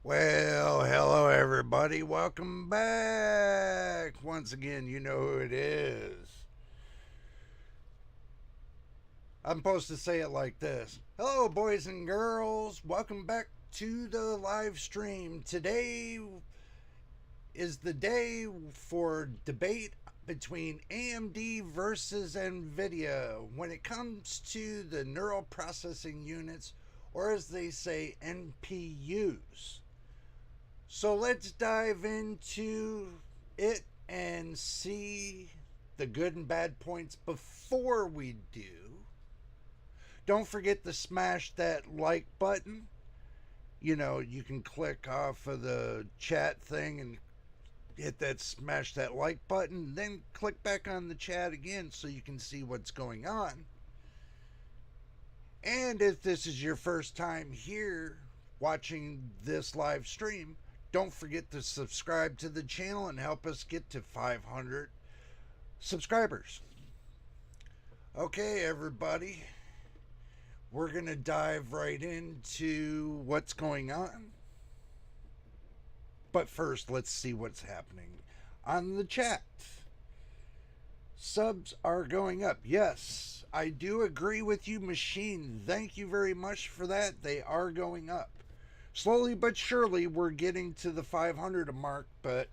Well, hello everybody. Welcome back. Once again, you know who it is. I'm supposed to say it like this. Hello, boys and girls. Welcome back to the live stream. Today is the day for debate between AMD versus Nvidia when it comes to the neural processing units, or as they say, NPUs. So let's dive into it and see the good and bad points before we do. Don't forget to smash that like button. You know, you can click off of the chat thing and hit that smash that like button, then click back on the chat again so you can see what's going on. And if this is your first time here watching this live stream, don't forget to subscribe to the channel and help us get to 500 subscribers. Okay, everybody, we're going to dive right into what's going on. But first, let's see what's happening on the chat. Subs are going up. Yes, I do agree with you, Machine. Thank you very much for that. They are going up. Slowly but surely, we're getting to the 500 mark, but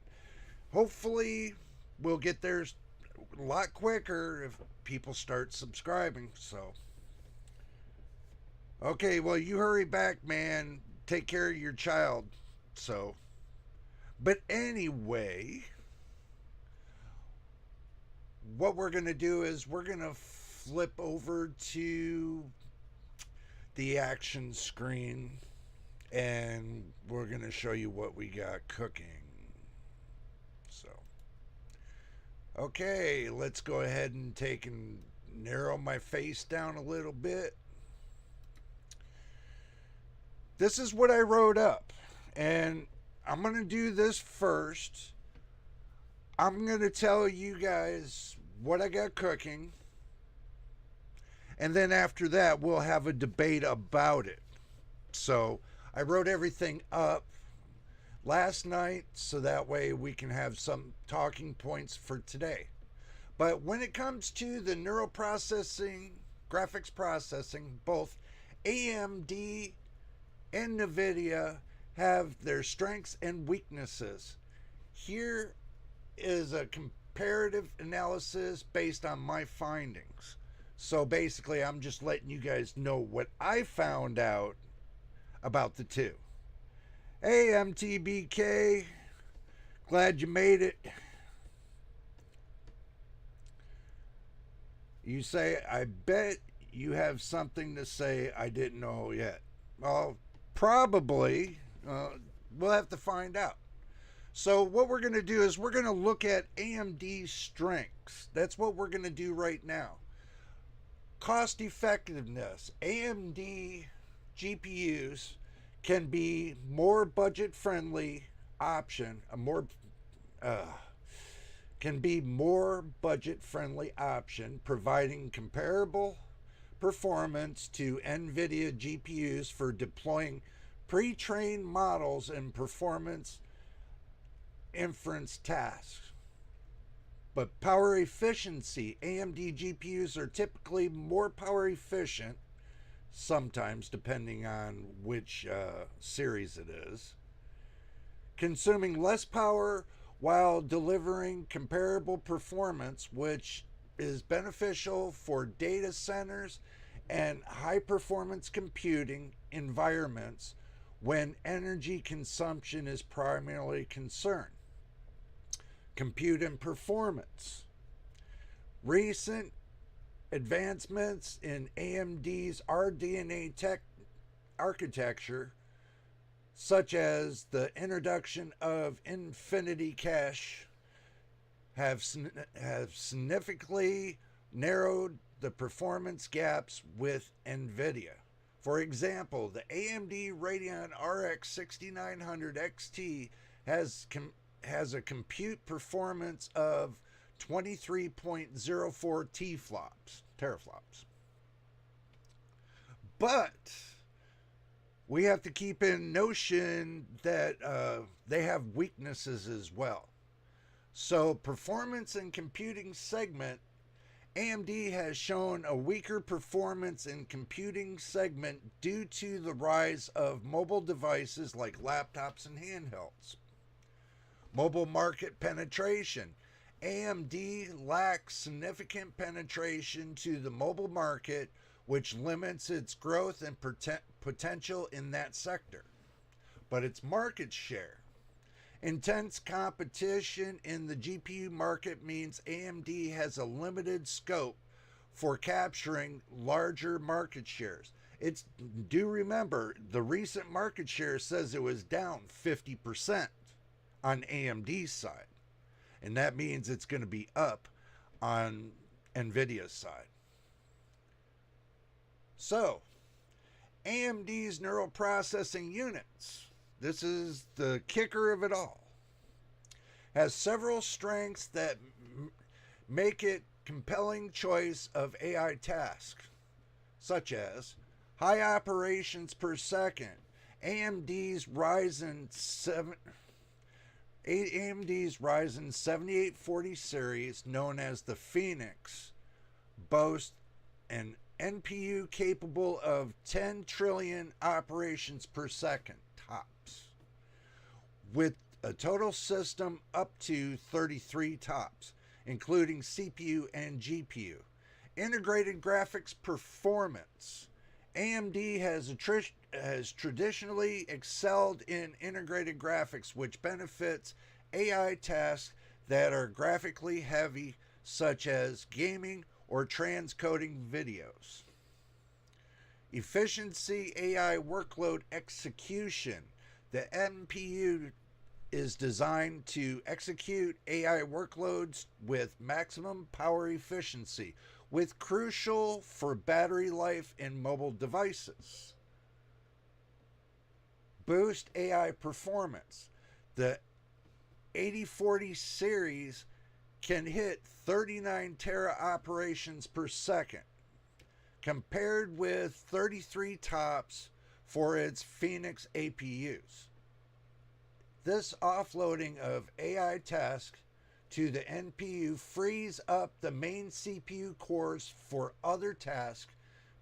hopefully we'll get there a lot quicker if people start subscribing. So, okay, well, you hurry back, man. Take care of your child. So, but anyway, what we're going to do is we're going to flip over to the action screen and we're going to show you what we got cooking. So, okay, let's go ahead and take and narrow my face down a little bit. This is what I wrote up, and I'm going to do this first. I'm going to tell you guys what I got cooking, and then after that, we'll have a debate about it. So, I wrote everything up last night so that way we can have some talking points for today. But when it comes to the neural processing, graphics processing, both AMD and Nvidia have their strengths and weaknesses. Here is a comparative analysis based on my findings. So basically, I'm just letting you guys know what I found out about the two. Hey, MTBK, glad you made it. You say, I bet you have something to say I didn't know yet. Well, probably. We'll have to find out. So what we're going to do is we're going to look at AMD's strengths. That's what we're going to do right now. Cost effectiveness. AMD GPUs can be more budget friendly option, can be more budget friendly option, providing comparable performance to Nvidia GPUs for deploying pre-trained models and performance inference tasks. But power efficiency, AMD GPUs are typically more power efficient, sometimes depending on which series it is, consuming less power while delivering comparable performance, which is beneficial for data centers and high performance computing environments when energy consumption is primarily concerned. Compute and performance. Recent advancements in AMD's RDNA tech architecture, such as the introduction of Infinity Cache, have significantly narrowed the performance gaps with Nvidia. For example, the AMD Radeon RX 6900 XT has a compute performance of 23.04 teraflops. But we have to keep in notion that they have weaknesses as well. So, performance and computing segment, AMD has shown a weaker performance in computing segment due to the rise of mobile devices like laptops and handhelds. Mobile market penetration. AMD lacks significant penetration to the mobile market, which limits its growth and potential in that sector. But its market share. Intense competition in the GPU market means AMD has a limited scope for capturing larger market shares. Do remember, the recent market share says it was down 50% on AMD's side. And that means it's going to be up on Nvidia's side. So, AMD's neural processing units, this is the kicker of it all, has several strengths that make it compelling choice of AI tasks, such as high operations per second. AMD's Ryzen 7840 series, known as the Phoenix, boasts an NPU capable of 10 trillion operations per second tops, with a total system up to 33 tops, including CPU and GPU. Integrated graphics performance. AMD has traditionally excelled in integrated graphics, which benefits AI tasks that are graphically heavy, such as gaming or transcoding videos. Efficiency AI workload execution. The NPU is designed to execute AI workloads with maximum power efficiency, with crucial for battery life in mobile devices. Boost AI performance. The 8040 series can hit 39 tera operations per second, compared with 33 tops for its Phoenix APUs. This offloading of AI tasks to the NPU frees up the main CPU cores for other tasks,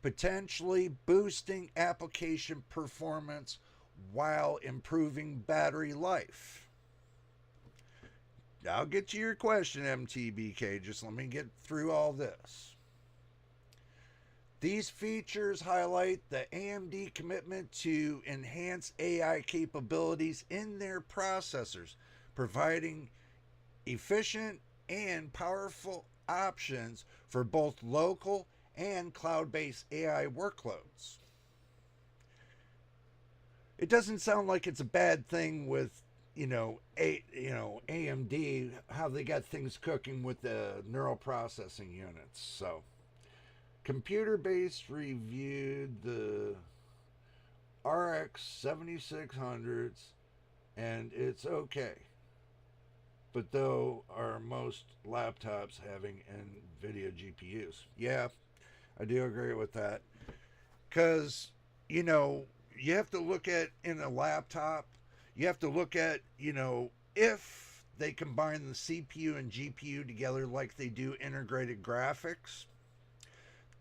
potentially boosting application performance while improving battery life. I'll get to your question, MTBK. Just let me get through all this. These features highlight the AMD commitment to enhance AI capabilities in their processors, providing efficient and powerful options for both local and cloud-based AI workloads. It doesn't sound like it's a bad thing with AMD, how they got things cooking with the neural processing units. So, Computer-Based reviewed the RX 7600s, and it's okay. But though are most laptops having Nvidia GPUs? Yeah, I do agree with that. Because, you have to look at in a laptop, you have to look at, if they combine the CPU and GPU together like they do integrated graphics,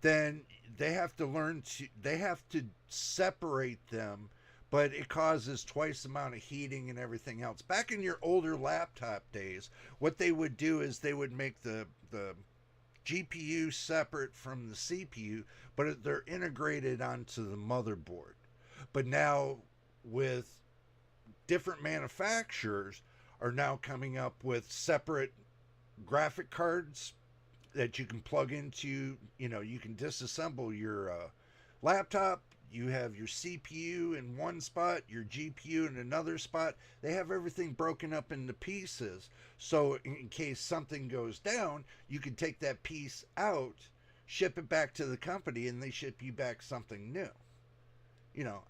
then they have to separate them, but it causes twice the amount of heating and everything else. Back in your older laptop days, what they would do is they would make the GPU separate from the CPU, but they're integrated onto the motherboard. But now, with different manufacturers are now coming up with separate graphic cards that you can plug into. You can disassemble your laptop. You have your CPU in one spot, your GPU in another spot. They have everything broken up into pieces, so in case something goes down, you can take that piece out, ship it back to the company, and they ship you back something new.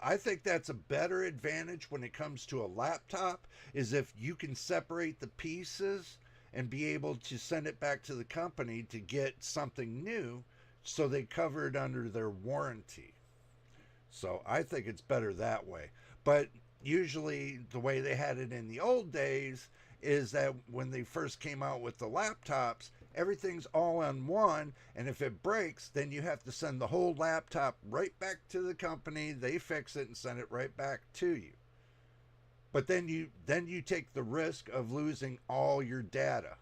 I think that's a better advantage when it comes to a laptop, is if you can separate the pieces and be able to send it back to the company to get something new, so they cover it under their warranty. So I think it's better that way. But usually the way they had it in the old days is that when they first came out with the laptops, everything's all on one, and if it breaks, then you have to send the whole laptop right back to the company. They fix it and send it right back to you. But then you take the risk of losing all your data.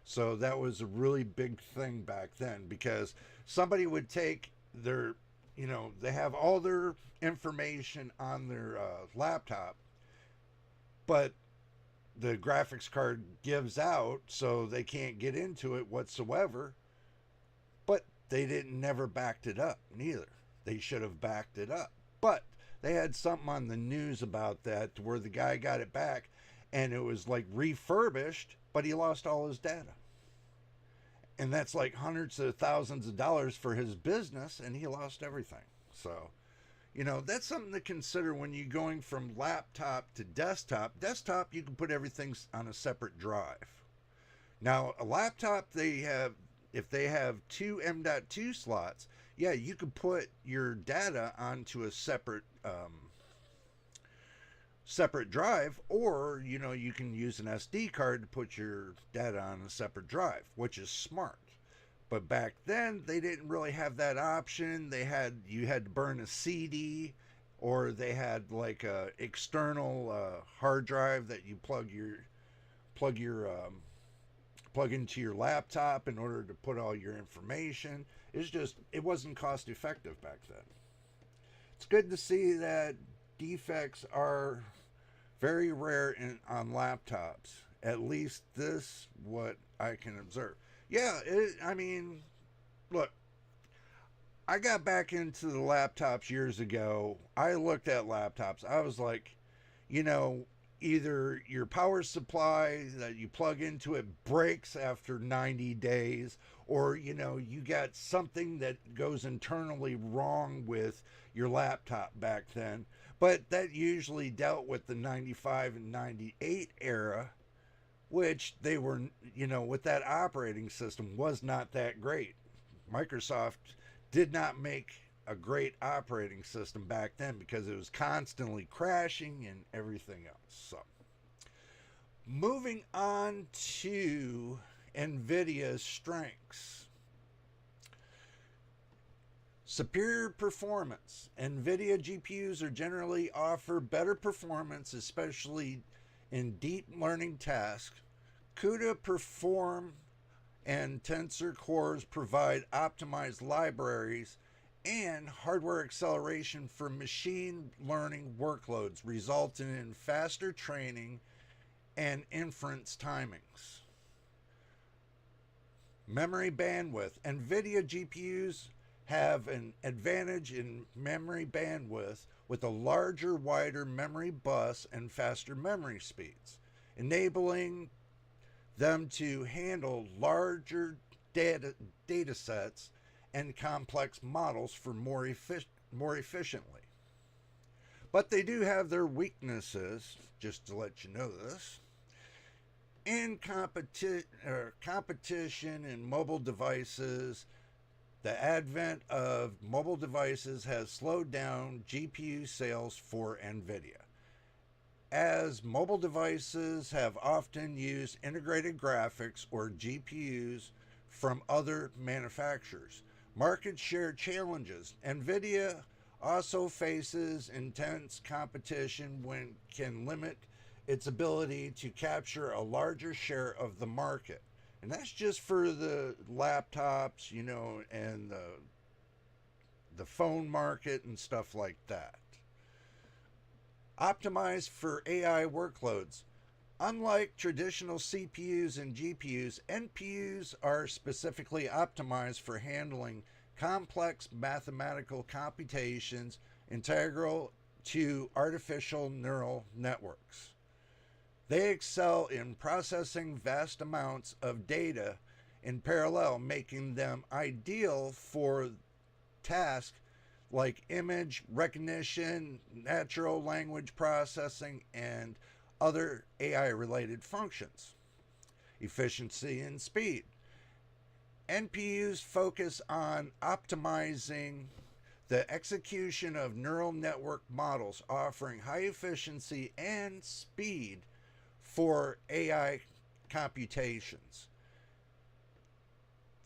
So that was a really big thing back then, because somebody would take their, they have all their information on their laptop, but the graphics card gives out, so they can't get into it whatsoever. But they didn't never backed it up neither. They should have backed it up. But they had something on the news about that where the guy got it back and it was like refurbished, but he lost all his data. And that's like hundreds of thousands of dollars for his business, and he lost everything. So, that's something to consider when you're going from laptop to desktop. Desktop, you can put everything on a separate drive. Now, a laptop, if they have two M.2 slots, yeah, you can put your data onto a separate drive, or you can use an SD card to put your data on a separate drive, which is smart. But back then they didn't really have that option. You had to burn a CD, or they had like a external hard drive that you plug into your laptop in order to put all your information. It wasn't cost effective back then. It's good to see that defects are very rare on laptops. At least this, what I can observe. Yeah, look, I got back into the laptops years ago. I looked at laptops. I was like, either your power supply that you plug into it breaks after 90 days, or you got something that goes internally wrong with your laptop back then. But that usually dealt with the 95 and 98 era, which they were, with that operating system was not that great. Microsoft did not make a great operating system back then because it was constantly crashing and everything else. So, moving on to Nvidia's strengths. Superior performance. Nvidia GPUs are generally offer better performance, especially in deep learning tasks. CUDA Perform and Tensor Cores provide optimized libraries and hardware acceleration for machine learning workloads, resulting in faster training and inference timings. Memory bandwidth. Nvidia GPUs have an advantage in memory bandwidth with a larger, wider memory bus and faster memory speeds, enabling them to handle larger data sets and complex models for more efficiently. But they do have their weaknesses, just to let you know this. In competition in mobile devices, the advent of mobile devices has slowed down GPU sales for Nvidia, as mobile devices have often used integrated graphics or GPUs from other manufacturers. Market share challenges. Nvidia also faces intense competition when can limit its ability to capture a larger share of the market. And that's just for the laptops, and the phone market and stuff like that. Optimized for AI workloads. Unlike traditional CPUs and GPUs, NPUs are specifically optimized for handling complex mathematical computations integral to artificial neural networks. They excel in processing vast amounts of data in parallel, making them ideal for tasks like image recognition, natural language processing, and other AI-related functions. Efficiency and speed. NPUs focus on optimizing The execution of neural network models offering high efficiency and speed for AI computations.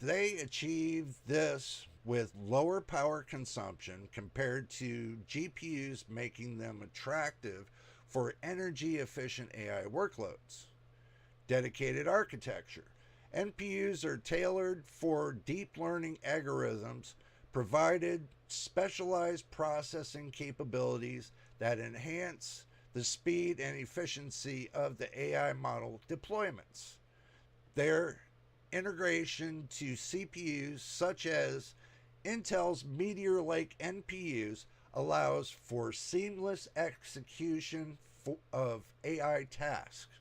They achieve this with lower power consumption compared to GPUs, making them attractive for energy efficient AI workloads. Dedicated architecture. NPUs are tailored for deep learning algorithms, provided specialized processing capabilities that enhance the speed and efficiency of the AI model deployments. Their integration to CPUs such as Intel's Meteor Lake NPUs allows for seamless execution of AI tasks.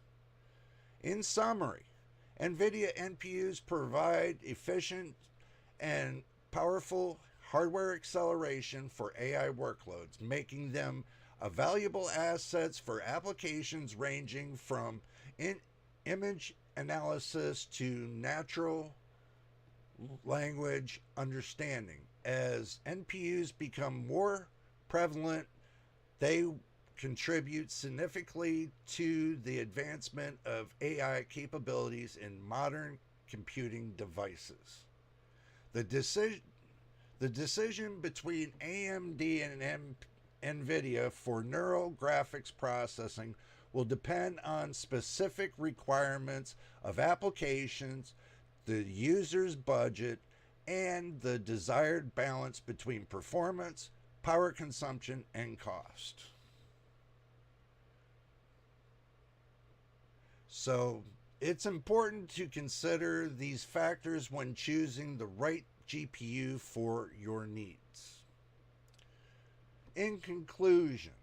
In summary, Nvidia NPUs provide efficient and powerful hardware acceleration for AI workloads, making them a valuable assets for applications ranging from image analysis to natural language understanding. As NPUs become more prevalent, they contribute significantly to the advancement of AI capabilities in modern computing devices. The decision between AMD and Nvidia for neural graphics processing will depend on specific requirements of applications, the user's budget, and the desired balance between performance, power consumption, and cost. So it's important to consider these factors when choosing the right GPU for your needs. In conclusion,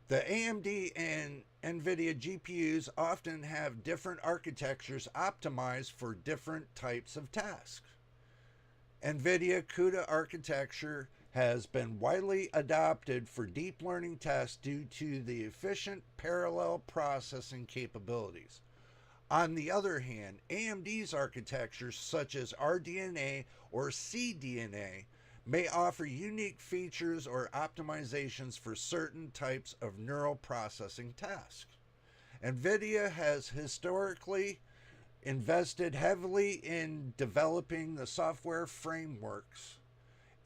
the AMD and Nvidia GPUs often have different architectures optimized for different types of tasks. Nvidia CUDA architecture has been widely adopted for deep learning tasks due to the efficient parallel processing capabilities. On the other hand, AMD's architectures such as RDNA or CDNA may offer unique features or optimizations for certain types of neural processing tasks. Nvidia has historically invested heavily in developing the software frameworks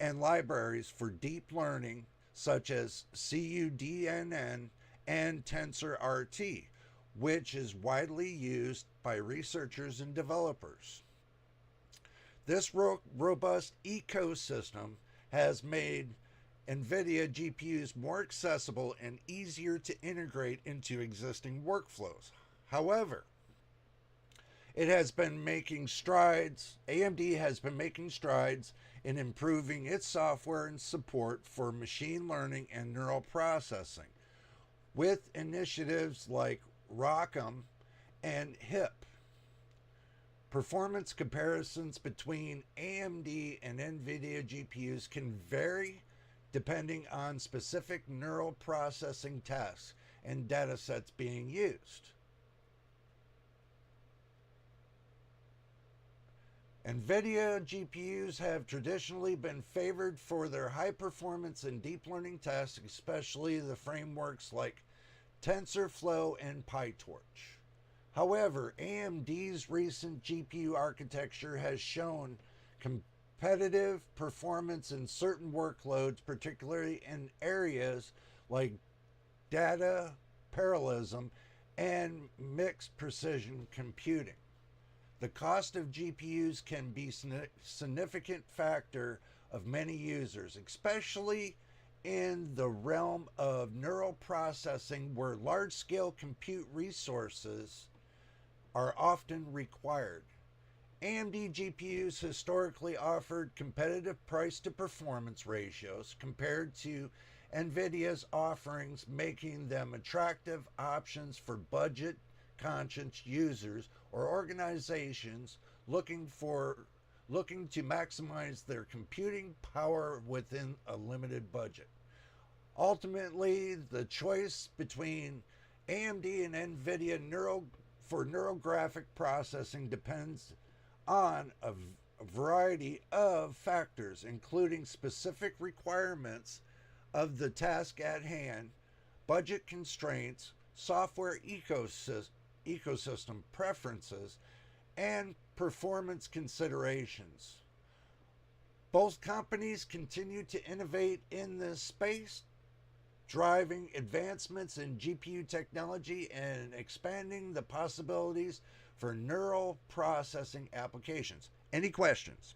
and libraries for deep learning such as CUDNN and TensorRT, which is widely used by researchers and developers. This robust ecosystem has made NVIDIA GPUs more accessible and easier to integrate into existing workflows. However, AMD has been making strides in improving its software and support for machine learning and neural processing, with initiatives like ROCm and HIP. Performance comparisons between AMD and Nvidia GPUs can vary depending on specific neural processing tasks and datasets being used. Nvidia GPUs have traditionally been favored for their high performance in deep learning tasks, especially the frameworks like TensorFlow and PyTorch. However, AMD's recent GPU architecture has shown competitive performance in certain workloads, particularly in areas like data parallelism and mixed precision computing. The cost of GPUs can be a significant factor of many users, especially in the realm of neural processing where large-scale compute resources are often required. AMD GPUs historically offered competitive price to performance ratios compared to Nvidia's offerings, making them attractive options for budget conscious users or organizations looking to maximize their computing power within a limited budget. Ultimately, the choice between AMD and Nvidia for neural graphic processing depends on a a variety of factors, including specific requirements of the task at hand, budget constraints, software ecosystem preferences, and performance considerations. Both companies continue to innovate in this space, driving advancements in GPU technology and expanding the possibilities for neural processing applications. Any questions?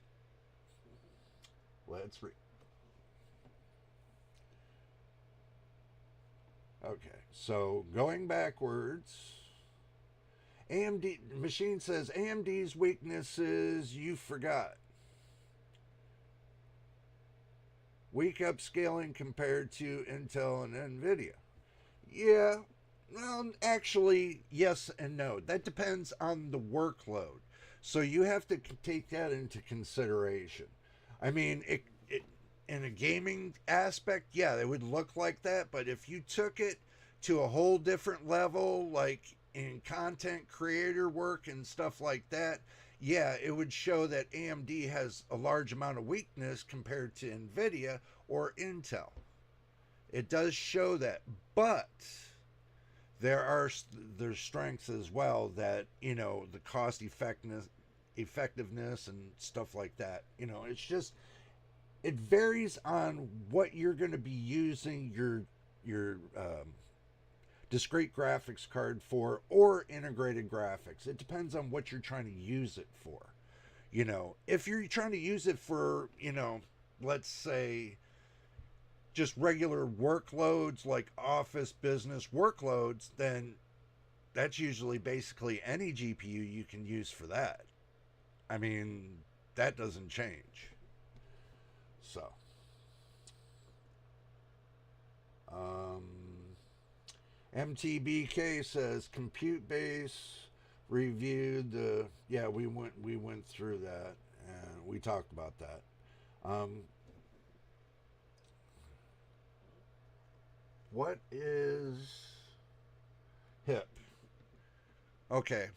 Let's read. Okay, so going backwards, AMD machine says AMD's weaknesses you forgot. Weak upscaling compared to Intel and Nvidia. Yeah, well, actually, yes and no. That depends on the workload. So you have to take that into consideration. I mean, in a gaming aspect, yeah, it would look like that. But if you took it to a whole different level, like in content creator work and stuff like that, yeah, it would show that AMD has a large amount of weakness compared to Nvidia or Intel. It does show that, but there's strengths as well, that the cost effectiveness and stuff like that. It's just, it varies on what you're going to be using your discrete graphics card for, or integrated graphics. It depends on what you're trying to use it for. If you're trying to use it for, let's say just regular workloads like office business workloads, then that's usually basically any GPU you can use for that. I mean, that doesn't change. So, um, MTBK says compute base reviewed the, yeah, we went through that and we talked about that. What is HIP? Okay.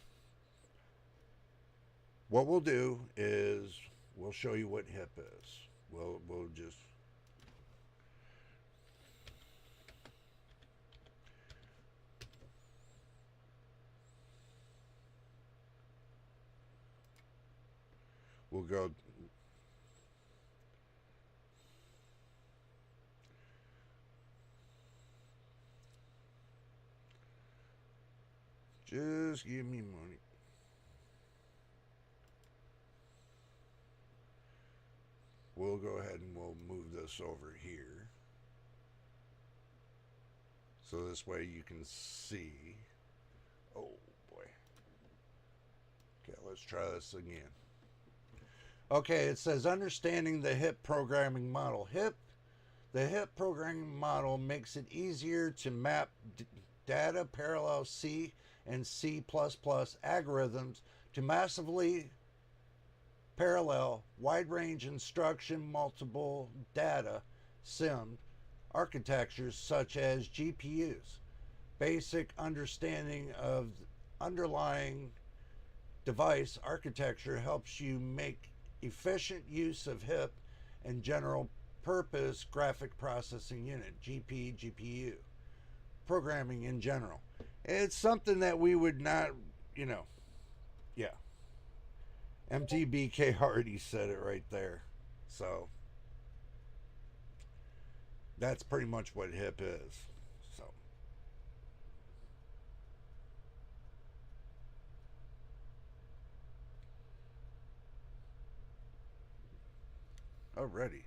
What we'll do is we'll show you what HIP is. We'll just we'll go. Just give me money. We'll go ahead and we'll move this over here. So this way you can see. Oh boy. Okay, let's try this again. Okay, it says understanding the HIP programming model. The HIP programming model makes it easier to map data parallel C and C++ algorithms to massively parallel wide range instruction multiple data SIM architectures such as GPUs. Basic understanding of underlying device architecture helps you make efficient use of HIP and general purpose graphic processing unit, GPU programming in general. It's something that we would not, yeah. MTBK already said it right there. So that's pretty much what HIP is. So already.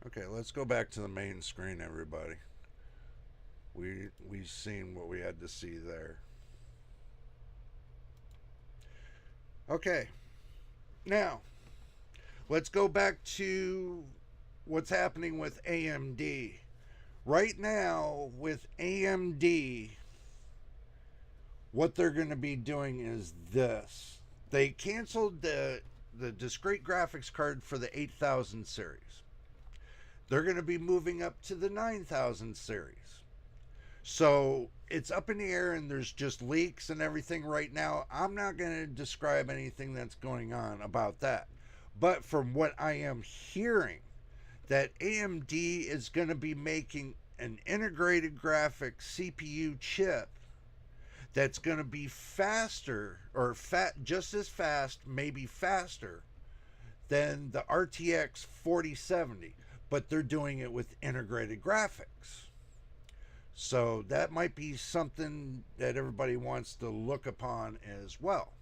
Okay, let's go back to the main screen, everybody. We've seen what we had to see there. Okay, now let's go back to what's happening with AMD. Right now, with AMD, what they're going to be doing is this. They canceled the discrete graphics card for the 8000 series. They're going to be moving up to the 9000 series. So it's up in the air, and there's just leaks and everything right now. I'm not going to describe anything that's going on about that. But from what I am hearing, that AMD is going to be making an integrated graphics CPU chip that's going to be faster, or just as fast, maybe faster than the RTX 4070, but they're doing it with integrated graphics. So that might be something that everybody wants to look upon as well.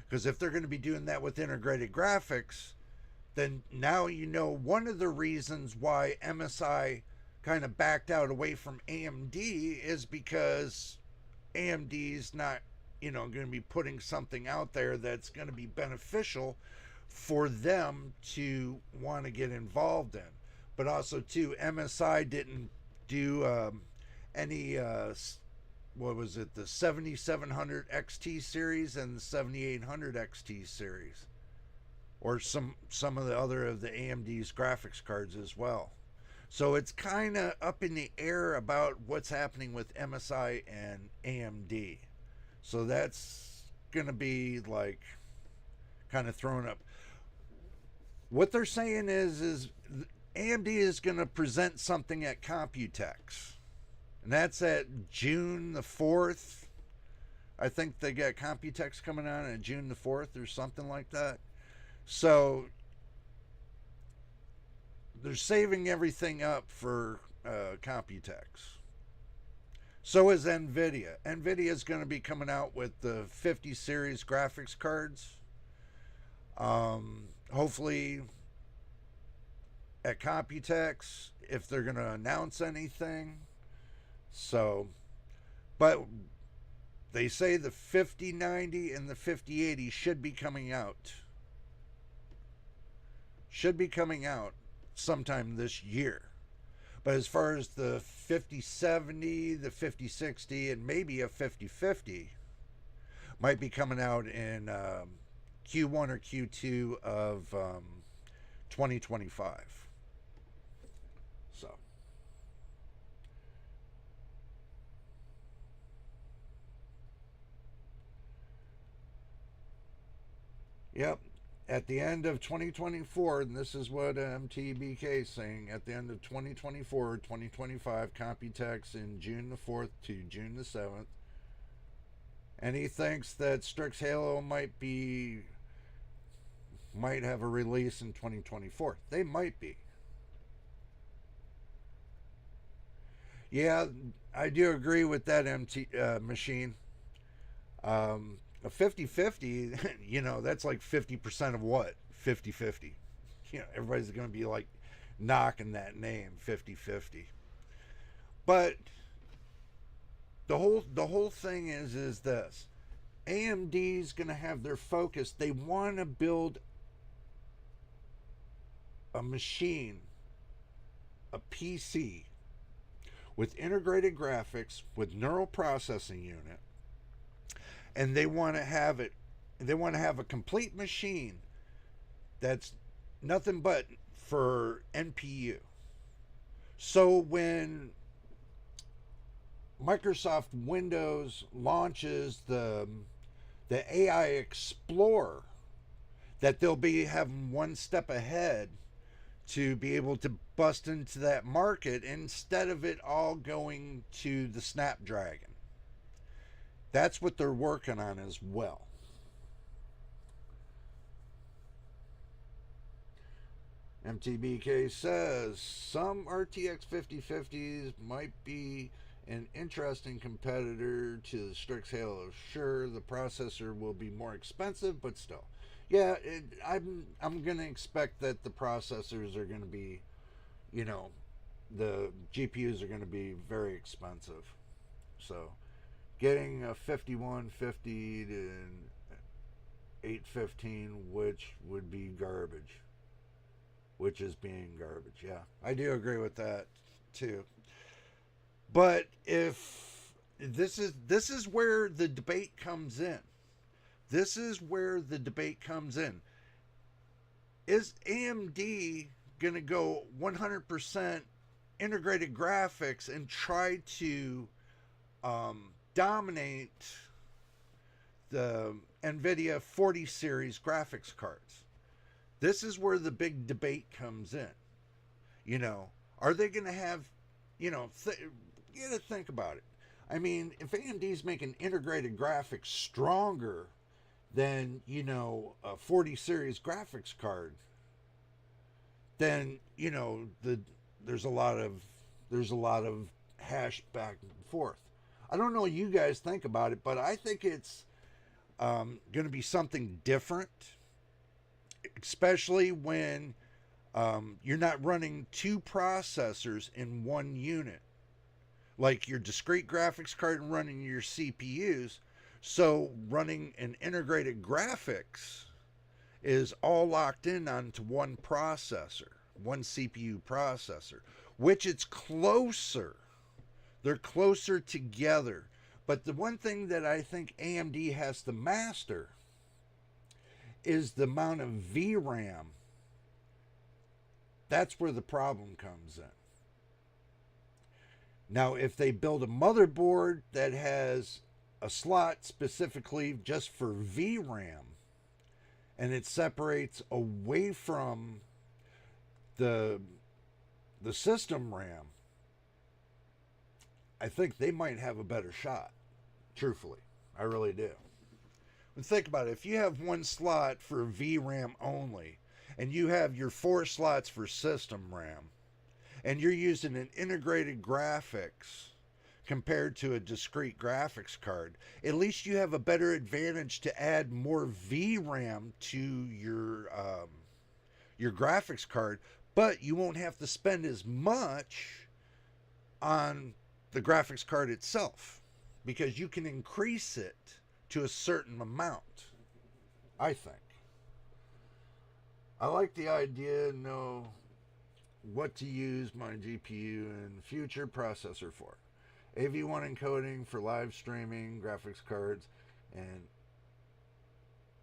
Because if they're going to be doing that with integrated graphics, then now you know one of the reasons why MSI kind of backed out away from AMD is because AMD's not, going to be putting something out there that's going to be beneficial for them to want to get involved in. But also, too, MSI didn't do any, what was it, the 7700 XT series and the 7800 XT series, or some of the other of the AMD's graphics cards as well. So it's kind of up in the air about what's happening with MSI and AMD. So that's going to be like kind of thrown up. What they're saying is AMD is going to present something at Computex. And that's at June the 4th. I think they got Computex coming on at June the 4th or something like that. So they're saving everything up for Computex. So is Nvidia. Nvidia is going to be coming out with the 50 series graphics cards. Hopefully at Computex, if they're going to announce anything. So, but they say the 5090 and the 5080 should be coming out. Should be coming out sometime this year. But as far as the 5070, the 5060, and maybe a 5050 might be coming out in Q1 or Q2 of 2025. So, yep. At the end of 2024, and this is what MTBK is saying, at the end of 2024, 2025, Computex in June the 4th to June the 7th. And he thinks that Strix Halo might have a release in 2024. They might be. Yeah, I do agree with that machine. A 50-50, that's like 50% of what? 50-50. Everybody's going to be like knocking that name, 50-50. But the whole thing is this. AMD's going to have their focus. They want to build a machine, a PC with integrated graphics, with neural processing unit. And they want to have a complete machine that's nothing but for NPU. So when Microsoft Windows launches the AI Explorer, that they'll be having one step ahead to be able to bust into that market instead of it all going to the Snapdragon. That's what they're working on as well. MTBK says some RTX 5050s might be an interesting competitor to the Strix Halo. Sure, the processor will be more expensive, but still. Yeah, I'm going to expect that the processors are going to be, the GPUs are going to be very expensive. So getting a 5150 to 815, which would be garbage, which is being garbage. Yeah, I do agree with that too. But if this is where the debate comes in. This is where the debate comes in. Is AMD going to go 100% integrated graphics and try to dominate the Nvidia 40 series graphics cards. This is where the big debate comes in. You know, are they going to have, you got to think about it. I mean, if AMD's making integrated graphics stronger than, a 40 series graphics card, then, there's a lot of hash back and forth. I don't know what you guys think about it, but I think it's going to be something different, especially when you're not running two processors in one unit, like your discrete graphics card and running your CPUs. So running an integrated graphics is all locked in onto one processor, one CPU processor, which it's closer. They're closer together. But the one thing that I think AMD has to master is the amount of VRAM. That's where the problem comes in. Now, if they build a motherboard that has a slot specifically just for VRAM, and it separates away from the system RAM, I think they might have a better shot. Truthfully, I really do. And think about it. If you have one slot for VRAM only, and you have your 4 slots for system RAM, and you're using an integrated graphics compared to a discrete graphics card, at least you have a better advantage to add more VRAM to your graphics card, but you won't have to spend as much on the graphics card itself because you can increase it to a certain amount, I think. I like the idea to know what to use my GPU and future processor for. AV1 encoding for live streaming, graphics cards, and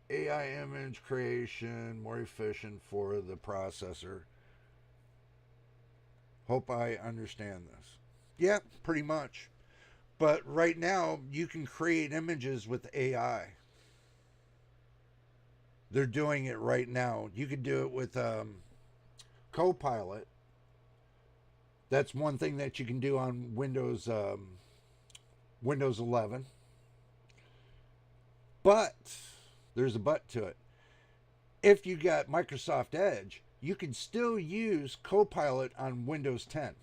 AI image creation, more efficient for the processor. Hope I understand this. Yeah, pretty much. But right now, you can create images with AI. They're doing it right now. You can do it with Copilot. That's one thing that you can do on Windows 11. But there's a but to it. If you got Microsoft Edge, you can still use Copilot on Windows 10.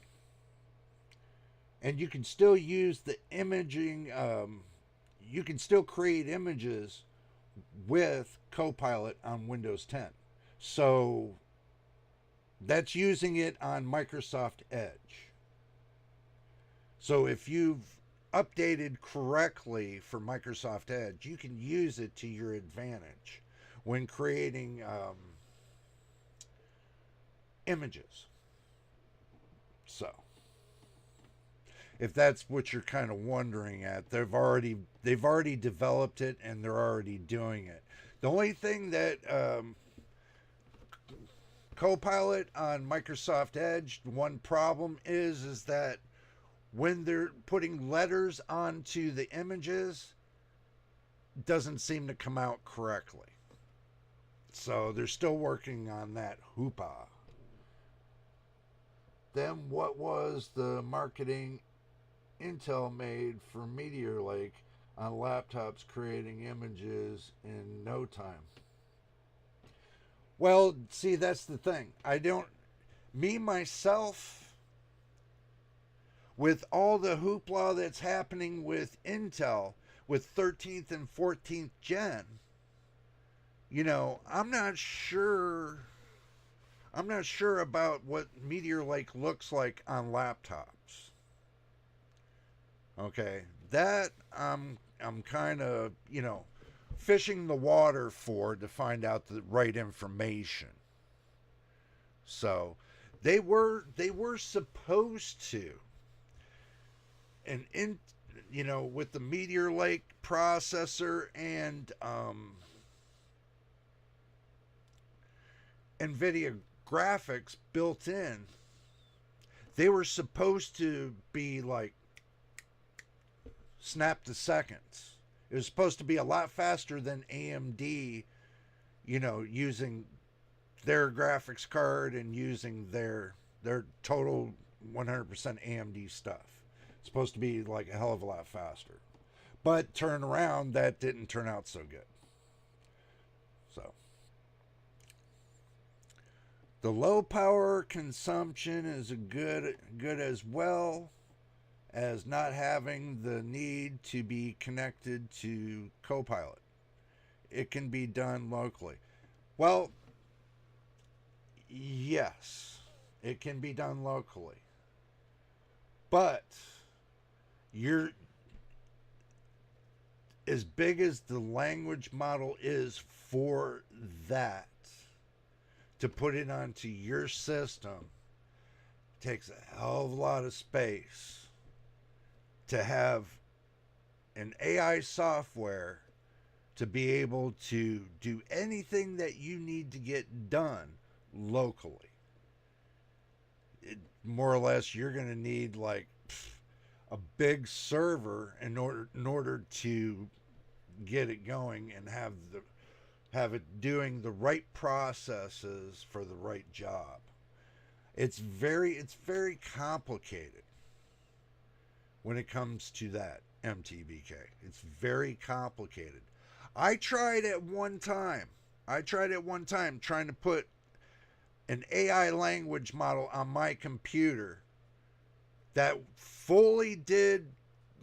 And you can still use the imaging, you can still create images with Copilot on Windows 10. So that's using it on Microsoft Edge. So if you've updated correctly for Microsoft Edge, you can use it to your advantage when creating images. So if that's what you're kind of wondering at, they've already developed it and they're already doing it. The only thing that Copilot on Microsoft Edge, one problem is that when they're putting letters onto the images, it doesn't seem to come out correctly. So they're still working on that hoopah. Then what was the marketing Intel made for Meteor Lake on laptops creating images in no time? Well, see, that's the thing. Myself, with all the hoopla that's happening with Intel, with 13th and 14th gen, I'm not sure about what Meteor Lake looks like on laptops. Okay, that I'm kind of, fishing the water for to find out the right information. So they were supposed to, and with the Meteor Lake processor and Nvidia graphics built in, they were supposed to be like snap to seconds. It was supposed to be a lot faster than AMD, using their graphics card and using their total 100% AMD stuff. It's supposed to be like a hell of a lot faster. But turn around, that didn't turn out so good. So the low power consumption is a good as well as not having the need to be connected to Copilot. It can be done locally. Well, yes, it can be done locally. But you're as big as the language model is for that, to put it onto your system takes a hell of a lot of space to have an AI software to be able to do anything that you need to get done locally. More or less, you're going to need like a big server in order to get it going and have it doing the right processes for the right job. It's very complicated when it comes to that, MTBK. It's very complicated. I tried at one time trying to put an AI language model on my computer that fully did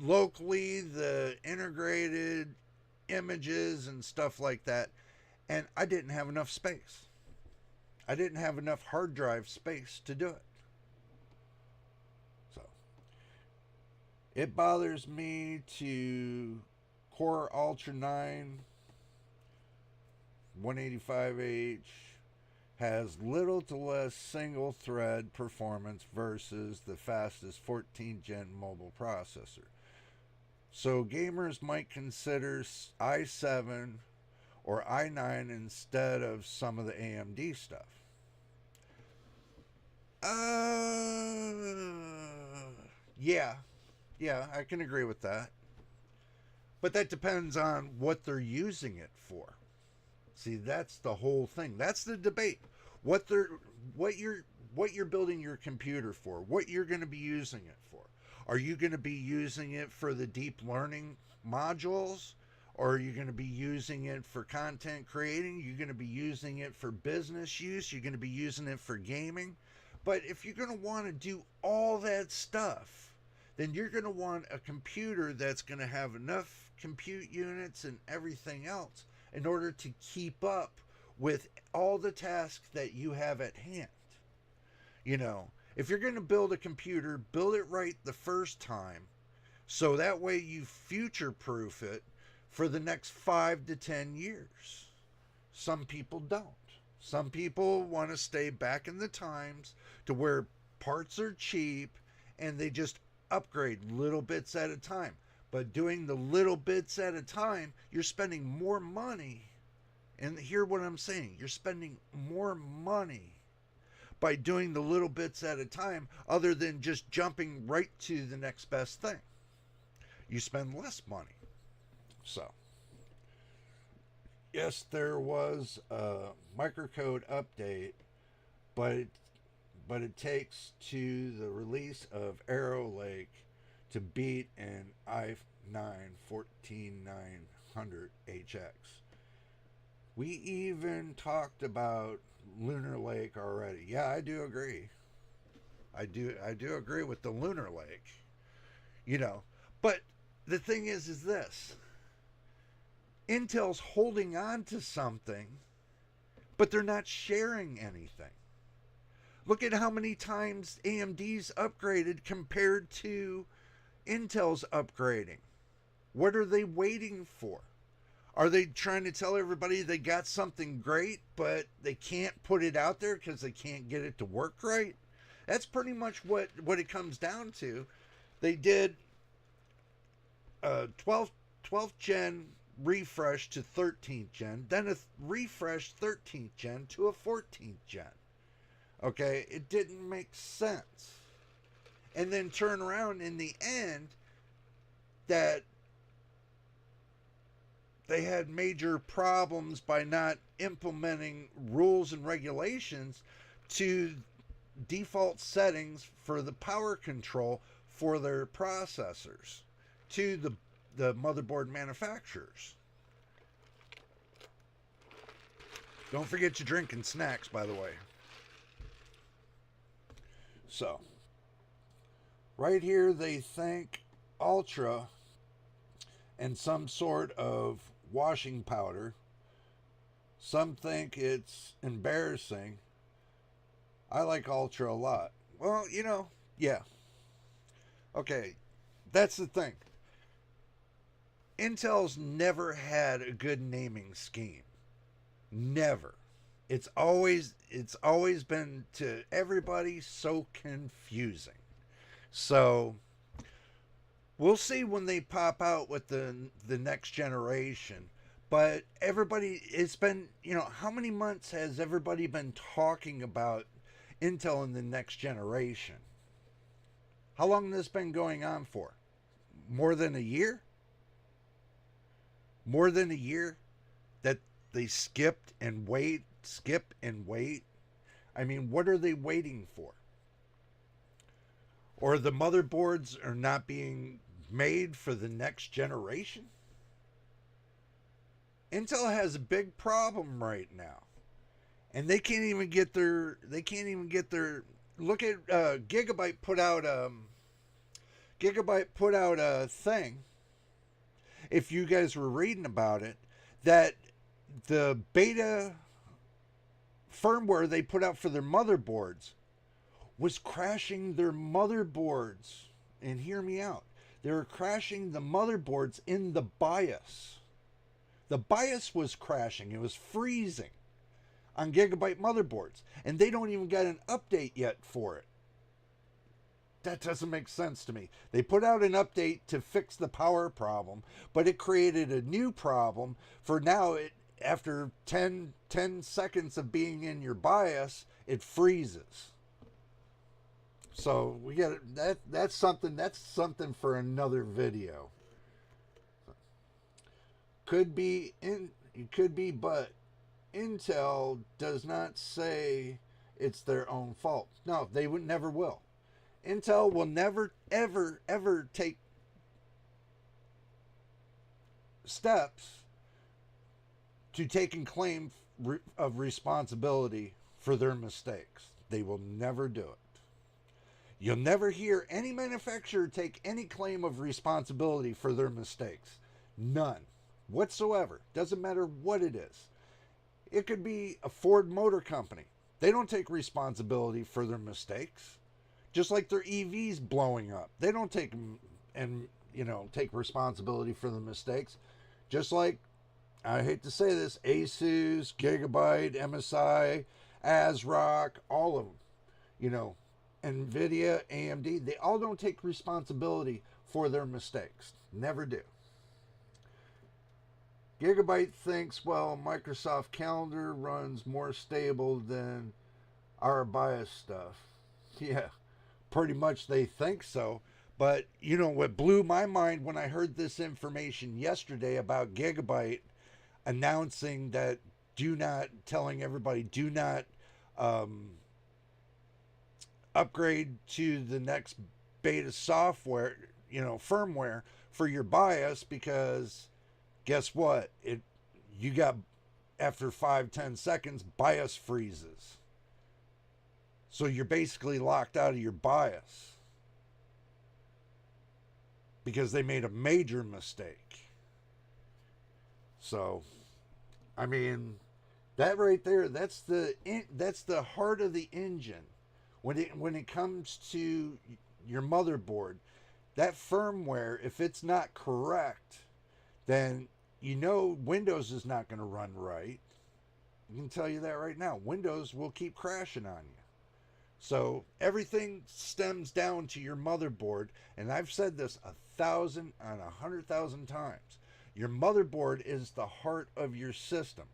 locally the integrated images and stuff like that, and I didn't have enough space. I didn't have enough hard drive space to do it. So it bothers me to Core Ultra 9 185H has little to less single thread performance versus the fastest 14 gen mobile processor. So gamers might consider i7 or i9 instead of some of the AMD stuff. Yeah, I can agree with that. But that depends on what they're using it for. See, that's the whole thing. That's the debate. What you're building your computer for, what you're going to be using it for. Are you going to be using it for the deep learning modules? Or are you going to be using it for content creating? You're going to be using it for business use? You're going to be using it for gaming? But if you're going to want to do all that stuff, then you're going to want a computer that's going to have enough compute units and everything else in order to keep up with all the tasks that you have at hand. If you're going to build a computer, build it right the first time, so that way you future-proof it for the next 5 to 10 years. Some people don't. Some people want to stay back in the times to where parts are cheap and they just upgrade little bits at a time. But doing the little bits at a time, you're spending more money. And hear what I'm saying. You're spending more money by doing the little bits at a time, other than just jumping right to the next best thing. You spend less money. So, yes, there was a microcode update, but it takes to the release of Arrow Lake to beat an i9 14900HX. We even talked about Lunar Lake already. Yeah, I do agree. I do agree with the Lunar Lake. But the thing is this. Intel's holding on to something, but they're not sharing anything. Look at how many times AMD's upgraded compared to Intel's upgrading. What are they waiting for? Are they trying to tell everybody they got something great, but they can't put it out there because they can't get it to work right? That's pretty much what it comes down to. They did a 12th gen refresh to 13th gen, then a refresh 13th gen to a 14th gen. Okay, it didn't make sense. And then turn around in the end, that they had major problems by not implementing rules and regulations to default settings for the power control for their processors to the motherboard manufacturers. Don't forget your drink and snacks, by the way. So, right here they think Ultra and some sort of washing powder. Some think it's embarrassing. I like Ultra a lot. Well, yeah. Okay, that's the thing. Intel's never had a good naming scheme. Never. It's always been to everybody so confusing. So we'll see when they pop out with the next generation. But everybody, it's been, how many months has everybody been talking about Intel in the next generation? How long has this been going on for? More than a year? More than a year that they skip and wait. I mean, what are they waiting for? Or the motherboards are not being made for the next generation? Intel has a big problem right now. And they can't even get their look at Gigabyte put out a thing, if you guys were reading about it, that the beta firmware they put out for their motherboards was crashing their motherboards. And hear me out. They were crashing the motherboards in the BIOS. The BIOS was crashing. It was freezing on Gigabyte motherboards. And they don't even get an update yet for it. That doesn't make sense to me. They put out an update to fix the power problem, but it created a new problem for now. After 10 seconds of being in your BIOS, it freezes. So we got that's something for another video. Could be, but Intel does not say it's their own fault. No, they would never will. Intel will never, ever take steps to taking claim of responsibility for their mistakes. They will never do it. You'll never hear any manufacturer take any claim of responsibility for their mistakes. None. Whatsoever. Doesn't matter what it is. It could be a Ford Motor Company. They don't take responsibility for their mistakes. Just like their EVs blowing up. They don't take take responsibility for the mistakes. Just like, I hate to say this, Asus, Gigabyte, MSI, ASRock, all of them, Nvidia, AMD, they all don't take responsibility for their mistakes. Never do. Gigabyte thinks, well, Microsoft Calendar runs more stable than our BIOS stuff. Yeah, pretty much they think so. But, what blew my mind when I heard this information yesterday about Gigabyte announcing that telling everybody, do not upgrade to the next beta software, firmware for your BIOS, because guess what? You got, after 5-10 seconds, BIOS freezes. So you're basically locked out of your BIOS because they made a major mistake. So, I mean, that right there, that's the heart of the engine. When it comes to your motherboard, that firmware, if it's not correct, then Windows is not going to run right. I can tell you that right now. Windows will keep crashing on you. So everything stems down to your motherboard, and I've said this 1,000 and 100,000 times. Your motherboard is the heart of your system.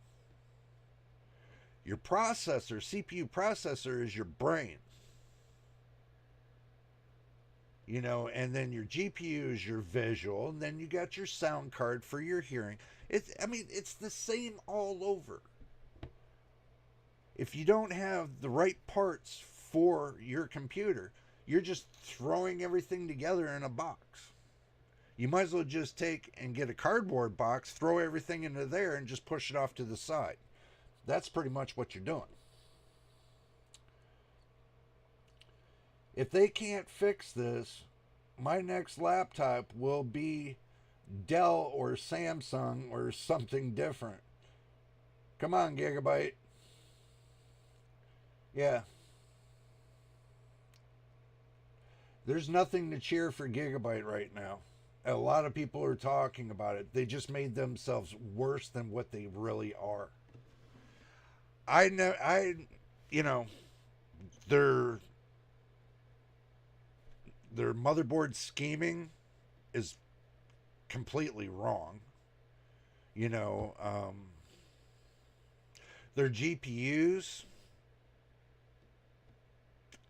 Your processor, CPU processor, is your brain. You know, and then your GPU is your visual, and then you got your sound card for your hearing. I mean, it's the same all over. If you don't have the right parts for your computer, you're just throwing everything together in a box. You might as well just take and get a cardboard box, throw everything into there, and just push it off to the side. That's pretty much what you're doing. If they can't fix this, my next laptop will be Dell or Samsung or something different. Come on, Gigabyte. Yeah. There's nothing to cheer for Gigabyte right now. A lot of people are talking about it. They just made themselves worse than what they really are. I know you know, their their motherboard scheming is completely wrong. You know, their GPUs,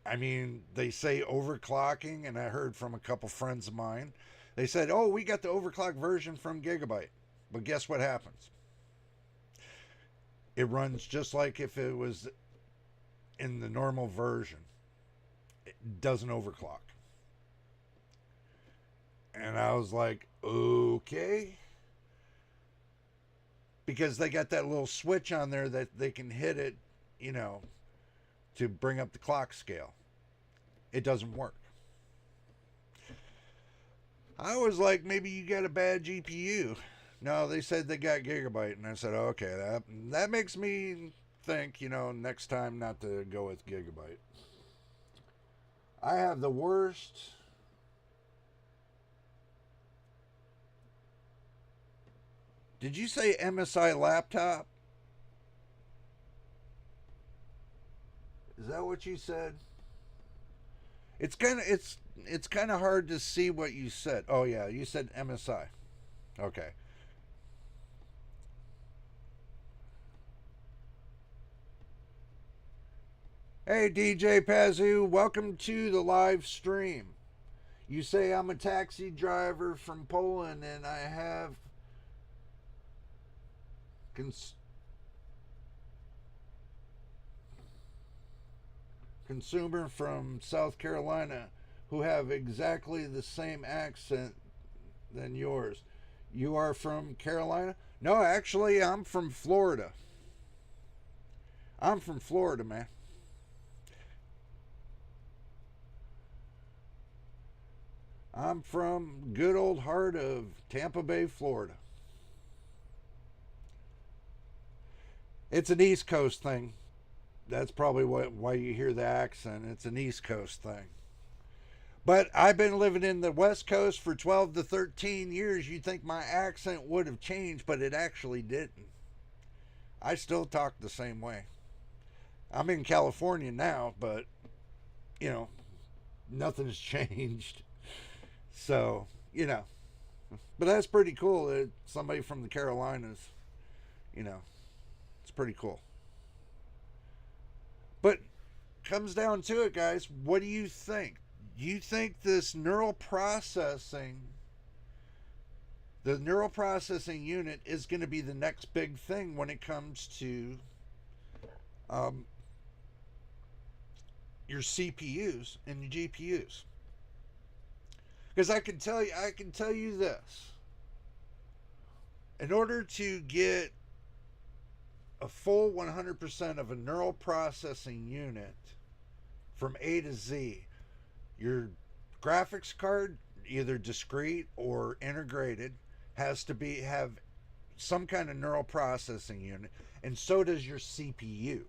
I mean, they say overclocking, and I heard from a couple friends of mine. They said, "Oh, we got the overclock version from Gigabyte," but guess what happens? It runs just like if it was in the normal version. It doesn't overclock, and I was like, "Okay," because they got that little switch on there that they can hit it, you know, to bring up the clock scale. It doesn't work. I was like, maybe you got a bad GPU. No, they said they got Gigabyte, and I said, okay, that makes me think, you know, next time not to go with Gigabyte. I have the worst. Did you say MSI laptop? Is that what you said? It's kind of hard to see what you said. Oh yeah, you said MSI. Okay. Hey DJ Pazu, welcome to the live stream. You say I'm a taxi driver from Poland and I have cons- consumer from South Carolina who have exactly the same accent than yours. You are from Carolina? No, actually, I'm from Florida. I'm from Florida, man. I'm from good old heart of Tampa Bay, Florida. It's an East Coast thing. That's probably why you hear the accent. It's an East Coast thing. But I've been living in the West Coast for 12 to 13 years. You'd think my accent would have changed, but it actually didn't. I still talk the same way. I'm in California now, but, you know, nothing's changed. So, you know, but that's pretty cool that somebody from the Carolinas, you know, it's pretty cool. But comes down to it, guys, what do you think? You think this the neural processing unit is going to be the next big thing when it comes to um, your CPUs and your GPUs? Because I can tell you this: in order to get a full 100% of a neural processing unit from A to Z, your graphics card, either discrete or integrated, has to be have some kind of neural processing unit, and so does your CPU.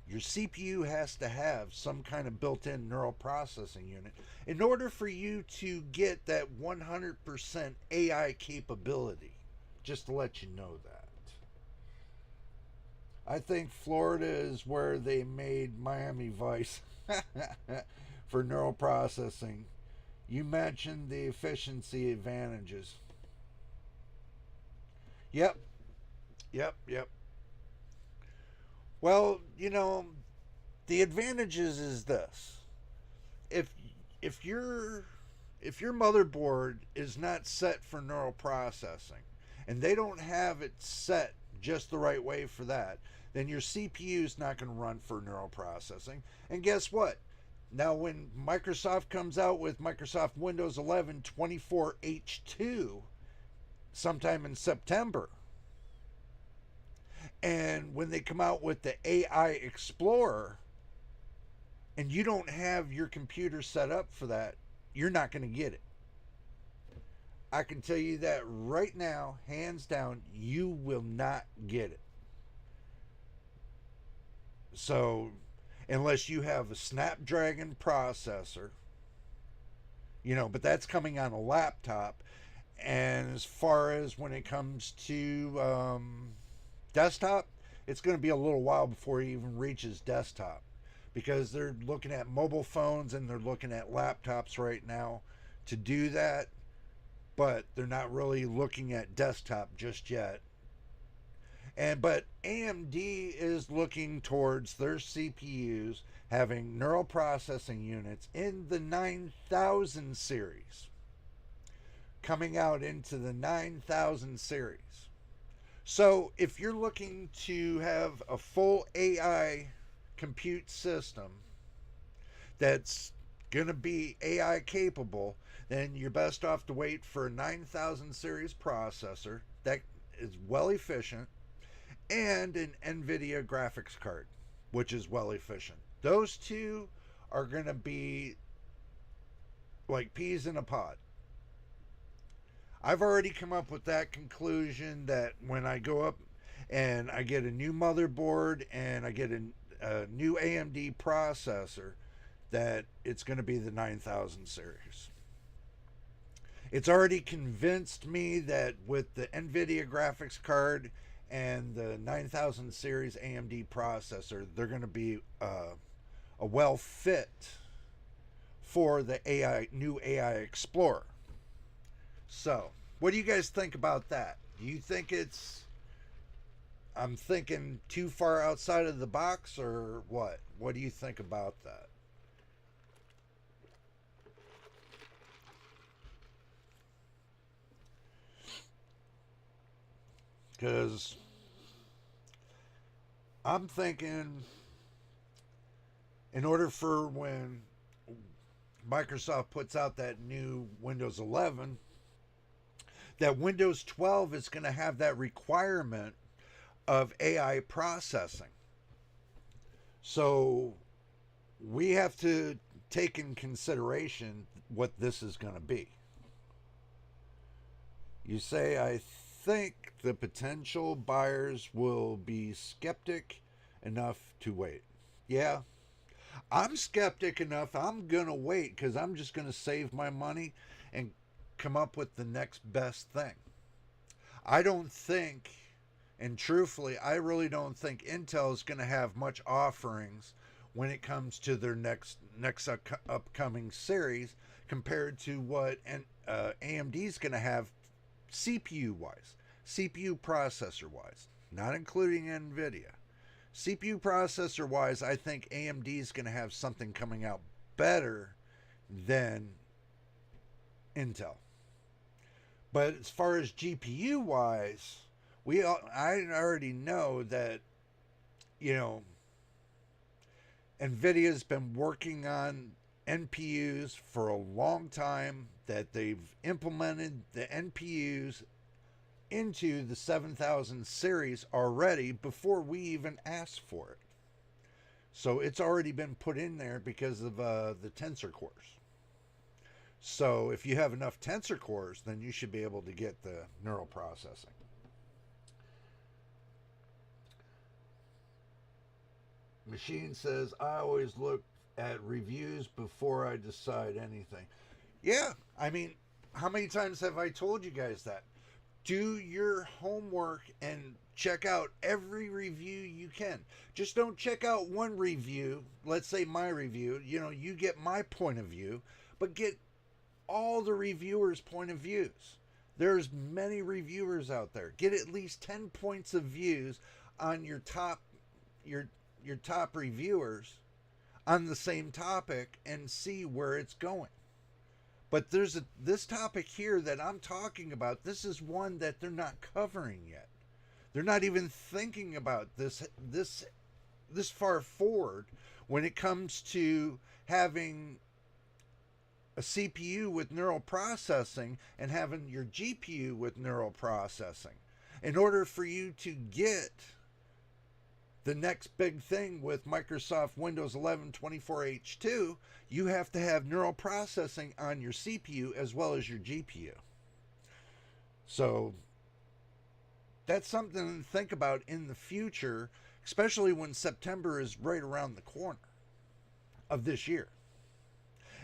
Your CPU has to have some kind of built-in neural processing unit in order for you to get that 100% AI capability. Just to let you know that. I think Florida is where they made Miami Vice for neural processing. You mentioned the efficiency advantages. Yep, yep. Well, you know, the advantages is this. If if you're if your motherboard is not set for neural processing and they don't have it set just the right way for that, then your CPU is not going to run for neural processing. And guess what? Now, when Microsoft comes out with Microsoft Windows 11 24H2 sometime in September, and when they come out with the AI Explorer, and you don't have your computer set up for that, you're not going to get it. I can tell you that right now, hands down, you will not get it. So, unless you have a Snapdragon processor, but that's coming on a laptop. And as far as when it comes to desktop, it's going to be a little while before it even reaches desktop, because they're looking at mobile phones and they're looking at laptops right now to do that, but they're not really looking at desktop just yet. But AMD is looking towards their CPUs having neural processing units in the 9000 series, coming out into the 9000 series. So if you're looking to have a full AI compute system that's going to be AI capable, then you're best off to wait for a 9000 series processor that is well efficient, and an Nvidia graphics card, which is well efficient. Those two are going to be like peas in a pod. I've already come up with that conclusion that when I go up and I get a new motherboard and I get a new AMD processor, that it's going to be the 9000 series. It's already convinced me that with the Nvidia graphics card and the 9000 series AMD processor, they're going to be a well fit for the new AI Explorer. So, what do you guys think about that? Do you think I'm thinking too far outside of the box, or what? What do you think about that? Because I'm thinking, in order for when Microsoft puts out that new Windows 11, that Windows 12 is going to have that requirement of AI processing. So we have to take in consideration what this is going to be. You say, I think the potential buyers will be skeptic enough to wait. Yeah, I'm skeptic enough. I'm going to wait because I'm just going to save my money and come up with the next best thing. I don't think, and truthfully, I really don't think Intel is going to have much offerings when it comes to their next upcoming series compared to what AMD is going to have CPU wise, CPU processor wise, not including Nvidia. CPU processor wise, I think AMD is going to have something coming out better than Intel. But as far as GPU wise, I already know that, Nvidia's been working on NPUs for a long time, that they've implemented the NPUs into the 7000 series already before we even asked for it. So it's already been put in there because of the tensor cores. So if you have enough tensor cores, then you should be able to get the neural processing. Machine says, I always look at reviews before I decide anything. Yeah, I mean, how many times have I told you guys that? Do your homework and check out every review you can. Just don't check out one review. Let's say my review. You get my point of view, but get all the reviewers' point of views. There's many reviewers out there. Get at least 10 points of views on your top reviewers on the same topic and see where it's going. But this topic here that I'm talking about. This is one that they're not covering yet. They're not even thinking about this far forward when it comes to having a CPU with neural processing and having your GPU with neural processing. In order for you to get the next big thing with Microsoft Windows 11 24H2, you have to have neural processing on your CPU as well as your GPU. So that's something to think about in the future, especially when September is right around the corner of this year.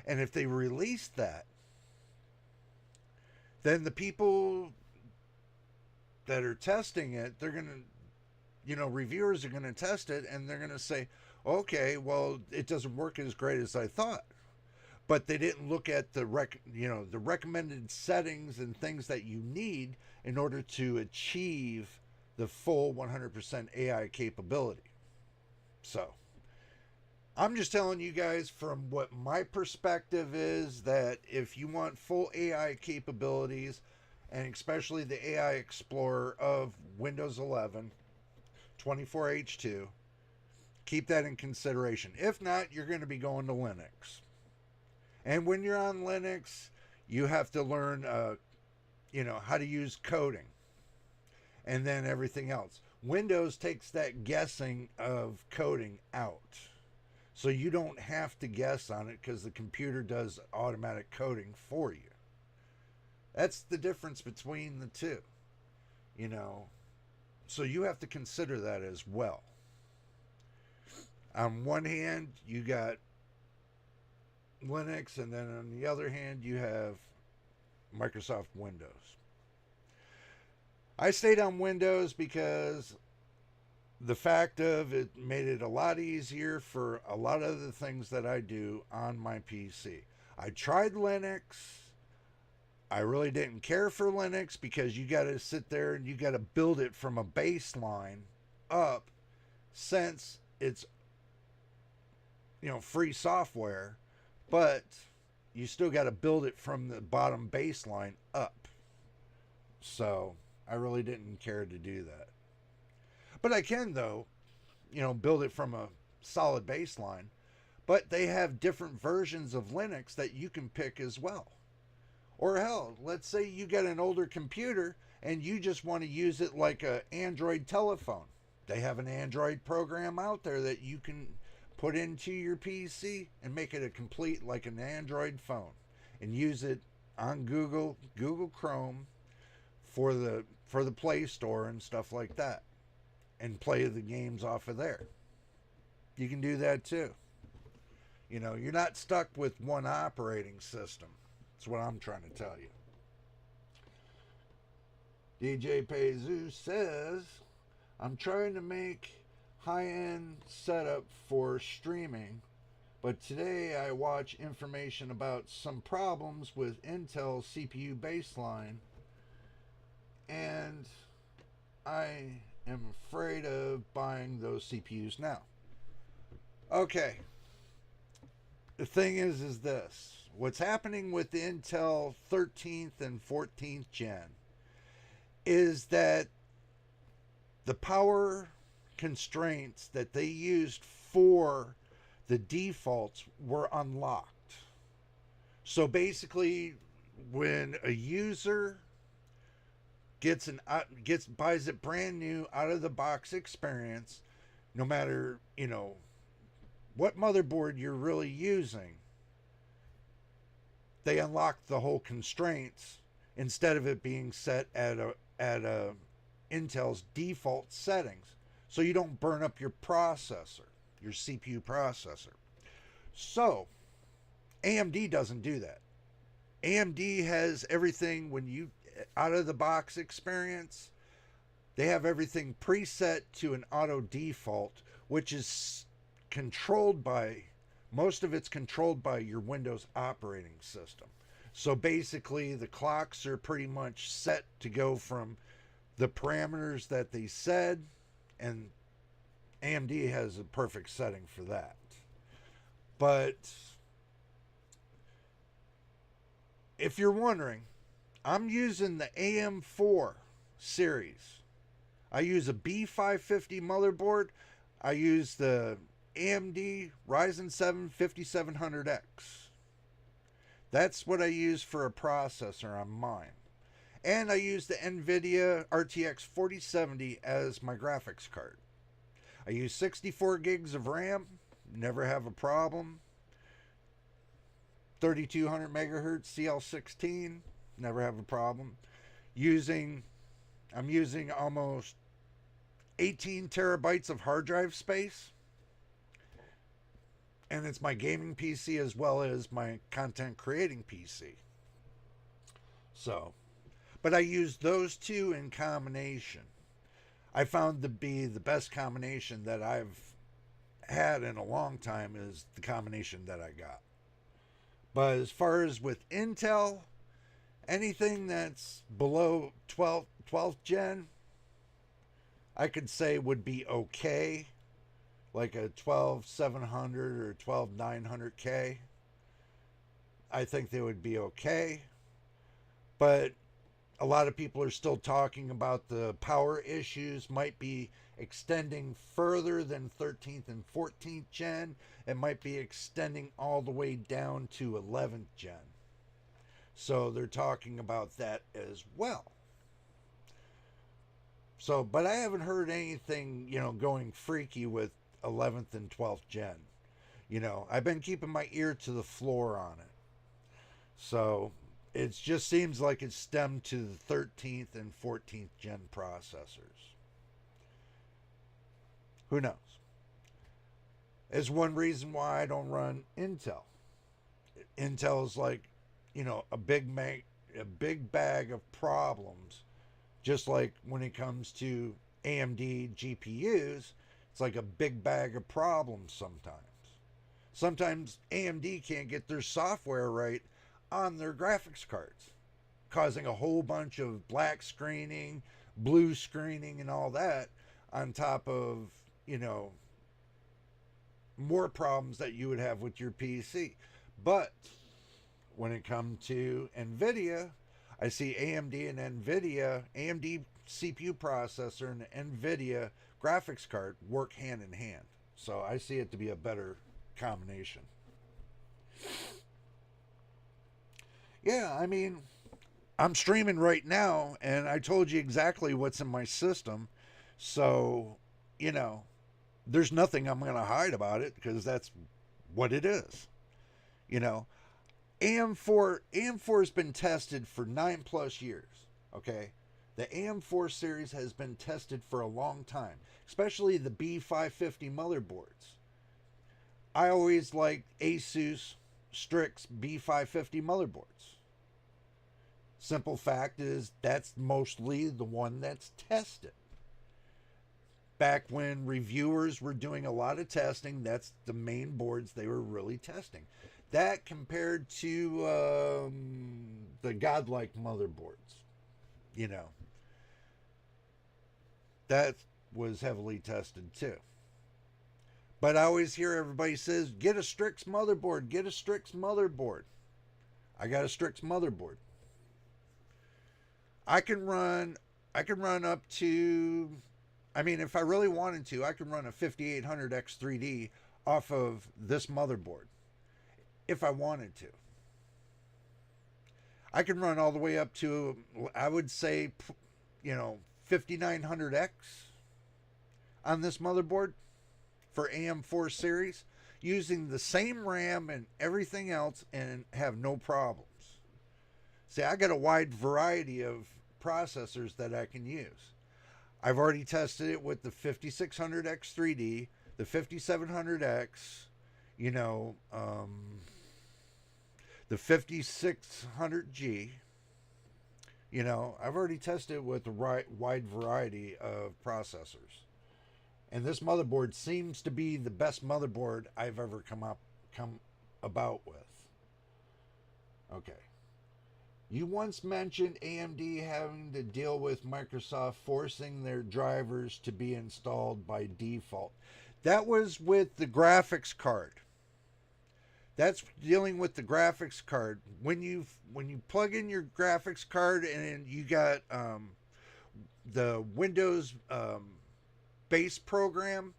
And if they release that, then the people that are testing it, they're going to, reviewers are going to test it and they're going to say, okay, well, it doesn't work as great as I thought. But they didn't look at the recommended settings and things that you need in order to achieve the full 100% AI capability. So I'm just telling you guys from what my perspective is, that if you want full AI capabilities, and especially the AI Explorer of Windows 11 24H2, keep that in consideration. If not, you're going to be going to Linux. And when you're on Linux, you have to learn, how to use coding, and then everything else. Windows takes that guessing of coding out. So you don't have to guess on it because the computer does automatic coding for you. That's the difference between the two, So you have to consider that as well. On one hand, you got Linux, and then on the other hand, you have Microsoft Windows. I stayed on Windows because the fact of it made it a lot easier for a lot of the things that I do on my PC. I tried Linux. I really didn't care for Linux because you got to sit there and you got to build it from a baseline up, since it's free software, but you still got to build it from the bottom baseline up. So I really didn't care to do that. But I can, though, build it from a solid baseline. But they have different versions of Linux that you can pick as well. Or hell, let's say you got an older computer and you just want to use it like an Android telephone. They have an Android program out there that you can put into your PC and make it a complete like an Android phone, and use it on Google Chrome for the Play Store and stuff like that, and play the games off of there. You can do that too. You're not stuck with one operating system. That's what I'm trying to tell you. DJ Payzu says, I'm trying to make high-end setup for streaming, but today I watch information about some problems with Intel CPU baseline, and I am afraid of buying those CPUs now. Okay. The thing is this. What's happening with the Intel 13th and 14th gen is that the power constraints that they used for the defaults were unlocked. So basically, when a user buys it brand new out of the box experience, no matter what motherboard you're really using, they unlock the whole constraints instead of it being set at a Intel's default settings, so you don't burn up your processor, your CPU processor. So AMD doesn't do that. AMD has everything, when you out of the box experience, they have everything preset to an auto default, which is controlled by, most of it's controlled by your Windows operating system. So basically the clocks are pretty much set to go from the parameters that they said, and AMD has a perfect setting for that. But if you're wondering, I'm using the AM4 series. I use a B550 motherboard. I use the AMD Ryzen 7 5700X. That's what I use for a processor on mine. And I use the Nvidia RTX 4070 as my graphics card. I use 64 gigs of RAM, never have a problem. 3200 megahertz CL16, never have a problem. I'm using almost 18 terabytes of hard drive space, and it's my gaming PC as well as my content creating PC. So, but I use those two in combination. I found to be the best combination that I've had in a long time is the combination that I got. But as far as with Intel, anything that's below 12th gen, I could say would be okay. Like a 12700 or 12900K. I think they would be okay. But a lot of people are still talking about the power issues might be extending further than 13th and 14th gen. It might be extending all the way down to 11th gen. So they're talking about that as well. So, but I haven't heard anything, going freaky with 11th and 12th gen. I've been keeping my ear to the floor on it. So, it just seems like it's stemmed to the 13th and 14th gen processors. Who knows? Is one reason why I don't run Intel. Intel is like, a big bag of problems. Just like when it comes to AMD GPUs, it's like a big bag of problems sometimes. Sometimes AMD can't get their software right on their graphics cards, causing a whole bunch of black screening, blue screening, and all that on top of, more problems that you would have with your PC. But when it comes to Nvidia, I see AMD and Nvidia, AMD CPU processor and Nvidia graphics card work hand in hand. So I see it to be a better combination. Yeah, I mean, I'm streaming right now and I told you exactly what's in my system. So, there's nothing I'm going to hide about it because that's what it is. AM4 has been tested for 9+ years. Okay, the AM4 series has been tested for a long time, especially the B550 motherboards. I always liked Asus Strix B550 motherboards. Simple fact is that's mostly the one that's tested. Back when reviewers were doing a lot of testing, that's the main boards they were really testing. That compared to the godlike motherboards, that was heavily tested too. But I always hear everybody says, get a Strix motherboard, get a Strix motherboard. I got a Strix motherboard. I can run up to, if I really wanted to, I could run a 5800X3D off of this motherboard. If I wanted to. I can run all the way up to, I would say, 5900X on this motherboard for AM4 series, using the same RAM and everything else and have no problems. See, I got a wide variety of processors that I can use. I've already tested it with the 5600X3D, the 5700X, the 5600G. I've already tested it with a wide variety of processors. And this motherboard seems to be the best motherboard I've ever come about with. Okay. You once mentioned AMD having to deal with Microsoft forcing their drivers to be installed by default. That was with the graphics card. That's dealing with the graphics card. When you plug in your graphics card and you got the Windows base program,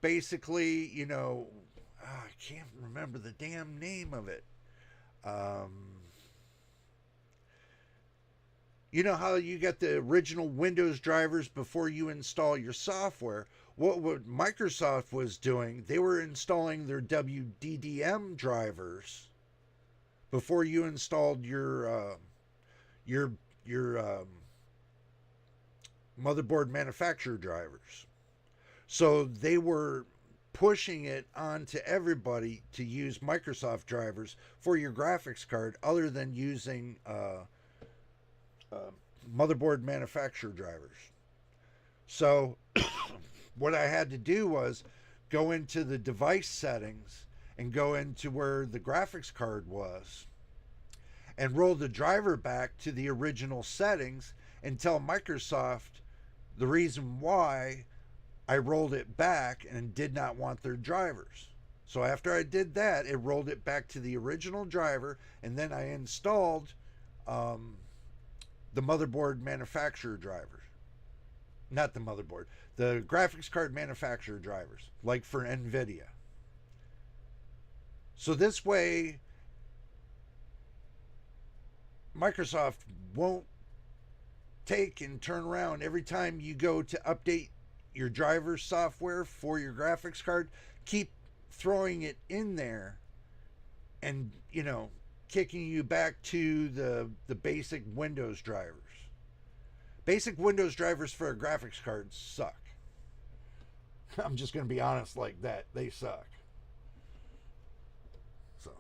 basically, I can't remember the damn name of it. Um, you know how you got the original Windows drivers before you install your software? What Microsoft was doing, they were installing their WDDM drivers before you installed your your motherboard manufacturer drivers. So they were pushing it onto everybody to use Microsoft drivers for your graphics card, other than using uh, motherboard manufacturer drivers. So what I had to do was go into the device settings and go into where the graphics card was and roll the driver back to the original settings and tell Microsoft the reason why I rolled it back and did not want their drivers. So after I did that, it rolled it back to the original driver, and then I installed um, the motherboard manufacturer drivers. Not the motherboard, the graphics card manufacturer drivers, like for Nvidia. So this way, Microsoft won't take and turn around every time you go to update your driver software for your graphics card. Keep throwing it in there and, kicking you back to the basic Windows drivers. Basic Windows drivers for a graphics card suck. I'm just going to be honest like that. They suck. So,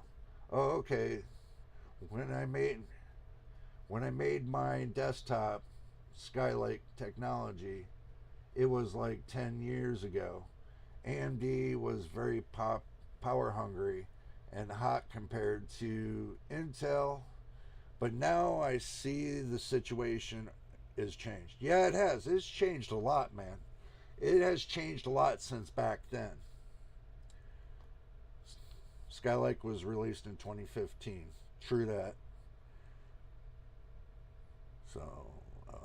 okay. When I made my desktop Skylake technology, it was like 10 years ago. AMD was very power hungry and hot compared to Intel, but now I see the situation is changed. Yeah, it has. It's changed a lot, man. It has changed a lot since back then. Skylake was released in 2015. True that. So, um,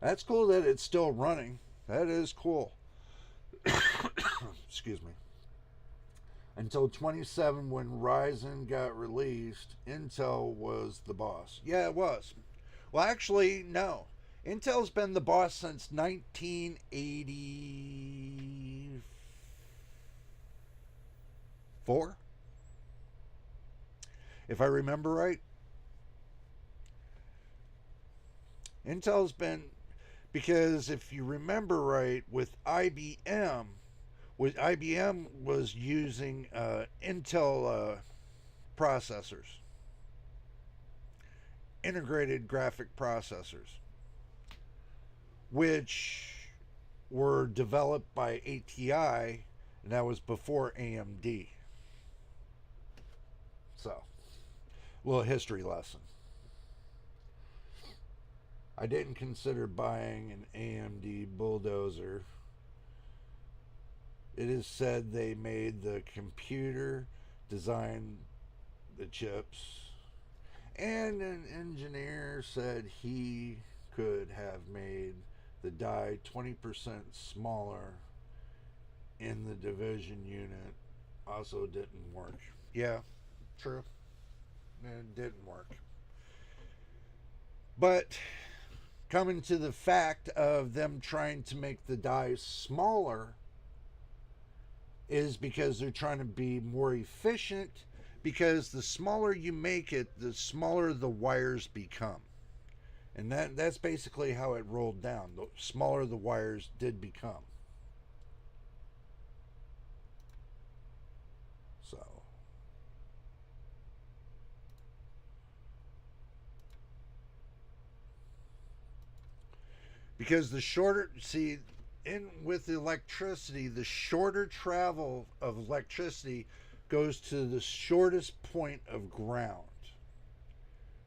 that's cool that it's still running. That is cool. Excuse me. Until 27, when Ryzen got released, Intel was the boss. Yeah, it was. Well, actually, no. Intel's been the boss since 1984, if I remember right. Intel's been, because if you remember right, with IBM was using Intel processors, integrated graphic processors, which were developed by ATI, and that was before AMD. So, a little history lesson. I didn't consider buying an AMD bulldozer. It is said they made the computer, designed the chips, and an engineer said he could have made the die 20% smaller in the division unit. Also didn't work. Yeah, true. It didn't work. But coming to the fact of them trying to make the die smaller is because they're trying to be more efficient, because the smaller you make it, the smaller the wires become. And that's basically how it rolled down. The smaller the wires did become. So, because the shorter, see, in with electricity, the shorter travel of electricity goes to the shortest point of ground.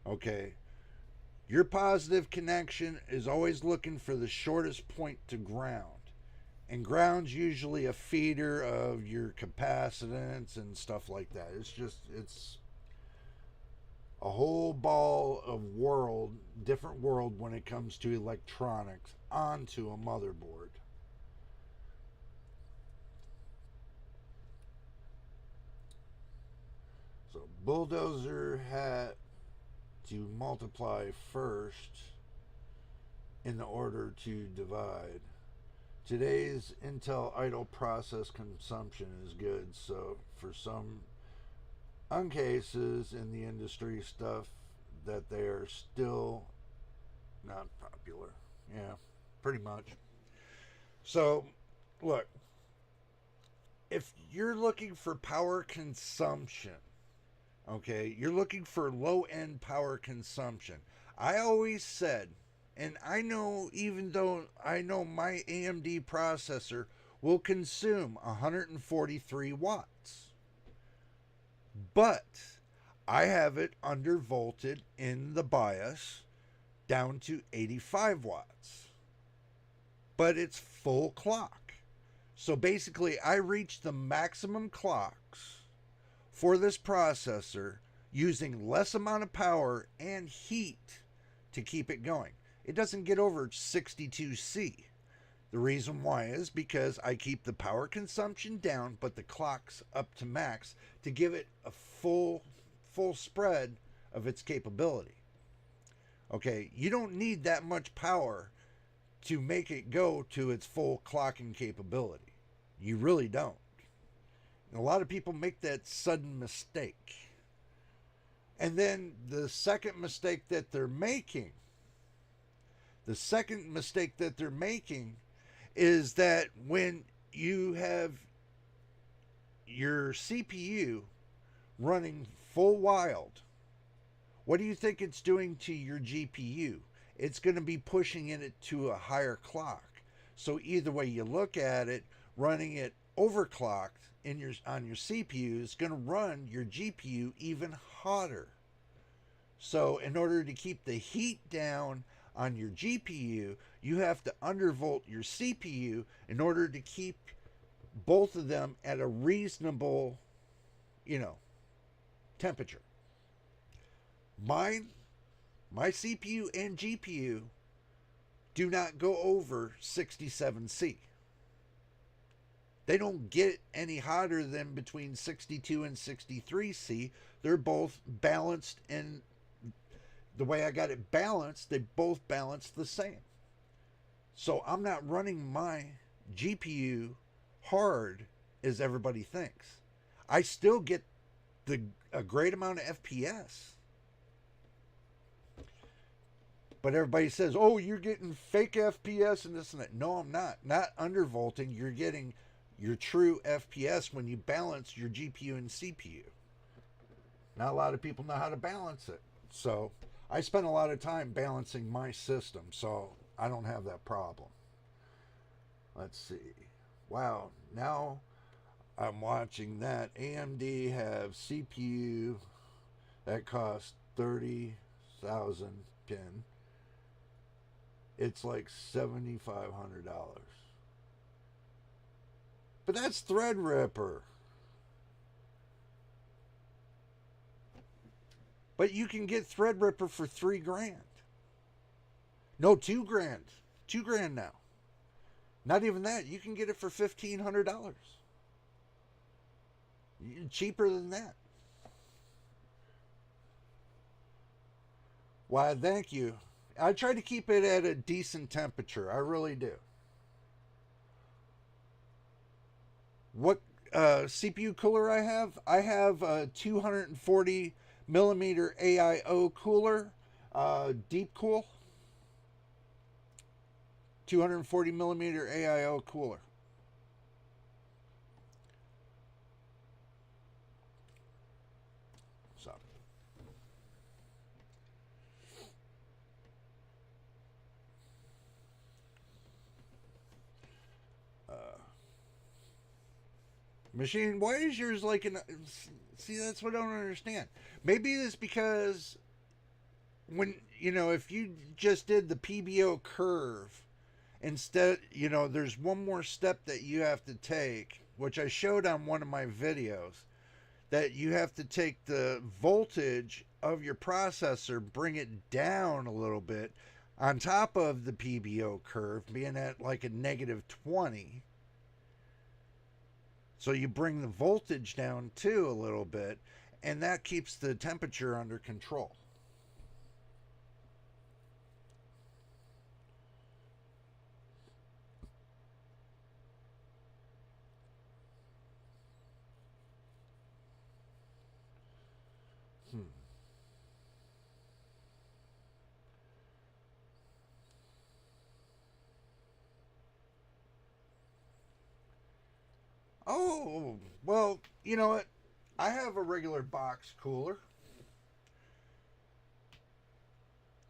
Okay, Your positive connection is always looking for the shortest point to ground. And ground's usually a feeder of your capacitance and stuff like that. It's a whole ball of different world when it comes to electronics onto a motherboard. So bulldozer had to multiply first in the order to divide. Today's Intel idle process consumption is good, so for some cases in the industry stuff that they are still not popular. Yeah, pretty much. So, look, if you're looking for power consumption, okay, you're looking for low end power consumption. I always said, and I know, even though I know my AMD processor will consume 143 watts, but I have it undervolted in the BIOS down to 85 watts. But it's full clock. So basically, I reach the maximum clocks for this processor using less amount of power and heat to keep it going. It doesn't get over 62C. The reason why is because I keep the power consumption down, but the clock's up to max to give it a full spread of its capability. Okay, you don't need that much power to make it go to its full clocking capability. You really don't. And a lot of people make that sudden mistake. And then the second mistake that they're making is that when you have your CPU running full wild, what do you think it's doing to your GPU? It's going to be pushing it to a higher clock. So either way you look at it, running it overclocked on your CPU is going to run your GPU even hotter. So in order to keep the heat down on your GPU, you have to undervolt your CPU in order to keep both of them at a reasonable, temperature. My CPU and GPU do not go over 67C. They don't get any hotter than between 62 and 63C. They're both balanced, and the way I got it balanced, they both balance the same. So I'm not running my GPU hard as everybody thinks. I still get a great amount of FPS. But everybody says, oh, you're getting fake FPS and this and that. No, I'm not. Not undervolting. You're getting your true FPS when you balance your GPU and CPU. Not a lot of people know how to balance it. So I spend a lot of time balancing my system, so I don't have that problem. Let's see. Wow, now I'm watching that AMD have CPU that costs 30,000 pin. It's like $7,500. But that's Threadripper. But you can get Threadripper for $3,000. No, $2,000. $2,000 now. Not even that. You can get it for $1,500. Cheaper than that. Why, thank you. I try to keep it at a decent temperature. I really do. What CPU cooler I have? I have a 240 millimeter AIO cooler, deep cool. 240 millimeter AIO cooler. So. Machine, why is yours like an... See, that's what I don't understand. Maybe it's because when, if you just did the PBO curve, instead, there's one more step that you have to take, which I showed on one of my videos, that you have to take the voltage of your processor, bring it down a little bit on top of the PBO curve, being at like a negative 20. So you bring the voltage down too a little bit, and that keeps the temperature under control. Hmm. Oh, well, you know what? I have a regular box cooler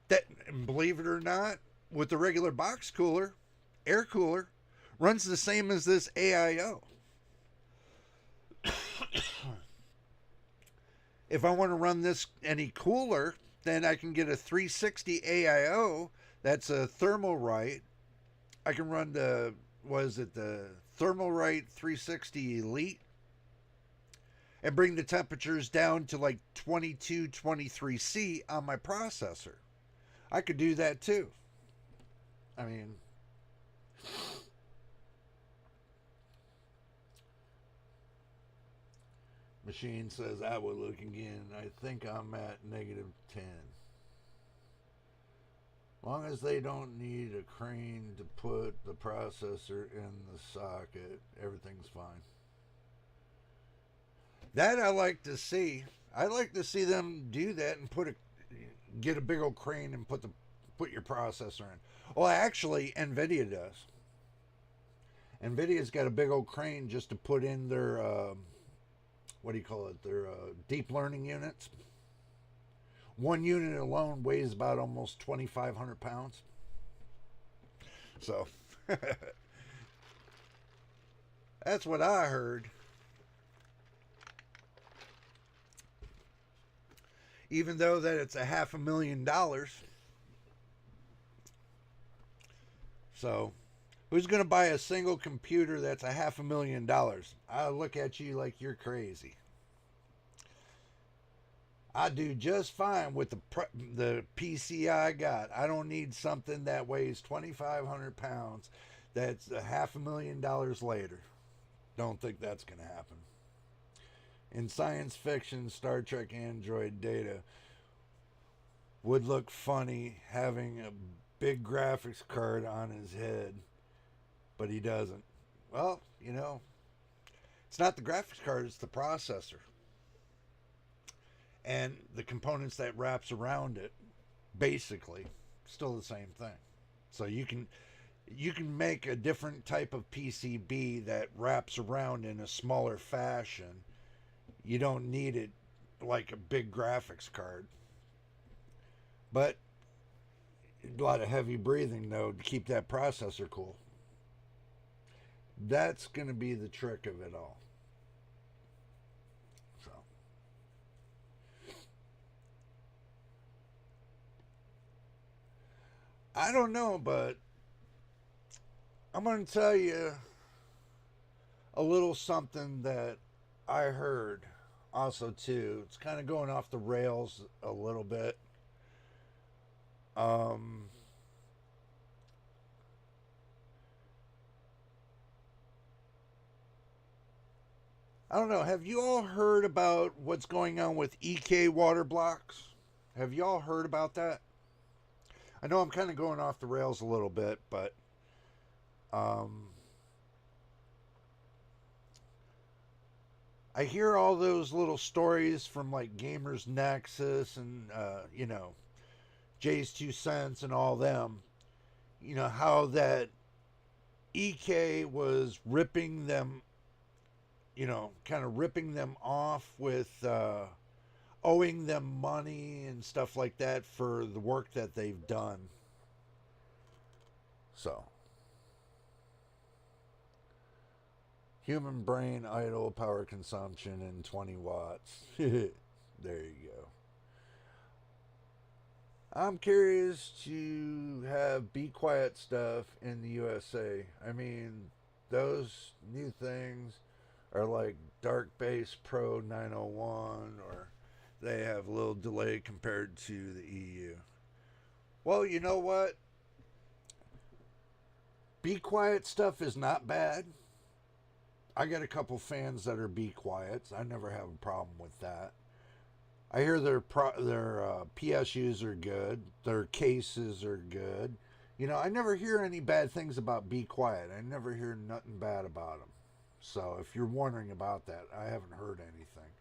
that, believe it or not, with the regular box cooler, air cooler, runs the same as this AIO. If I want to run this any cooler, then I can get a 360 AIO. That's a Thermalright. I can run the Thermalright 360 Elite and bring the temperatures down to like 22, 23C on my processor. I could do that too. I mean, machine says I would look again. I think I'm at negative 10. Long as they don't need a crane to put the processor in the socket, everything's fine. That I like to see. I like to see them do that and get a big old crane and put your processor in. Well, actually, Nvidia does. Nvidia's got a big old crane just to put in their what do you call it? Their deep learning units. One unit alone weighs about almost 2,500 pounds. So that's what I heard. Even though that it's a $500,000. So who's going to buy a single computer that's a $500,000? I look at you like you're crazy. I do just fine with the PC I got. I don't need something that weighs 2,500 pounds. That's a $500,000 later. Don't think that's going to happen. In science fiction, Star Trek android Data would look funny having a big graphics card on his head, but he doesn't. Well, it's not the graphics card, it's the processor and the components that wraps around it. Basically, still the same thing. So you can make a different type of PCB that wraps around in a smaller fashion. You don't need it like a big graphics card. But a lot of heavy breathing though to keep that processor cool. That's going to be the trick of it all. So I don't know, but I'm going to tell you a little something that I heard also too. It's kind of going off the rails a little bit. Um, I don't know. Have you all heard about what's going on with EK water blocks? Have you all heard about that? I know I'm kind of going off the rails a little bit, but um, I hear all those little stories from like Gamers Nexus and Jay's Two Cents and all them. How that EK was ripping them, kind of ripping them off with owing them money and stuff like that for the work that they've done. So, human brain idle power consumption in 20 watts. There you go. I'm curious to have Be Quiet stuff in the USA. I mean, those new things are like Dark Base Pro 901, or they have a little delay compared to the EU. Well, you know what? Be Quiet stuff is not bad. I got a couple fans that are Be Quiets. I never have a problem with that. I hear their PSUs are good. Their cases are good. You know, I never hear any bad things about Be Quiet. I never hear nothing bad about them. So if you're wondering about that, I haven't heard anything.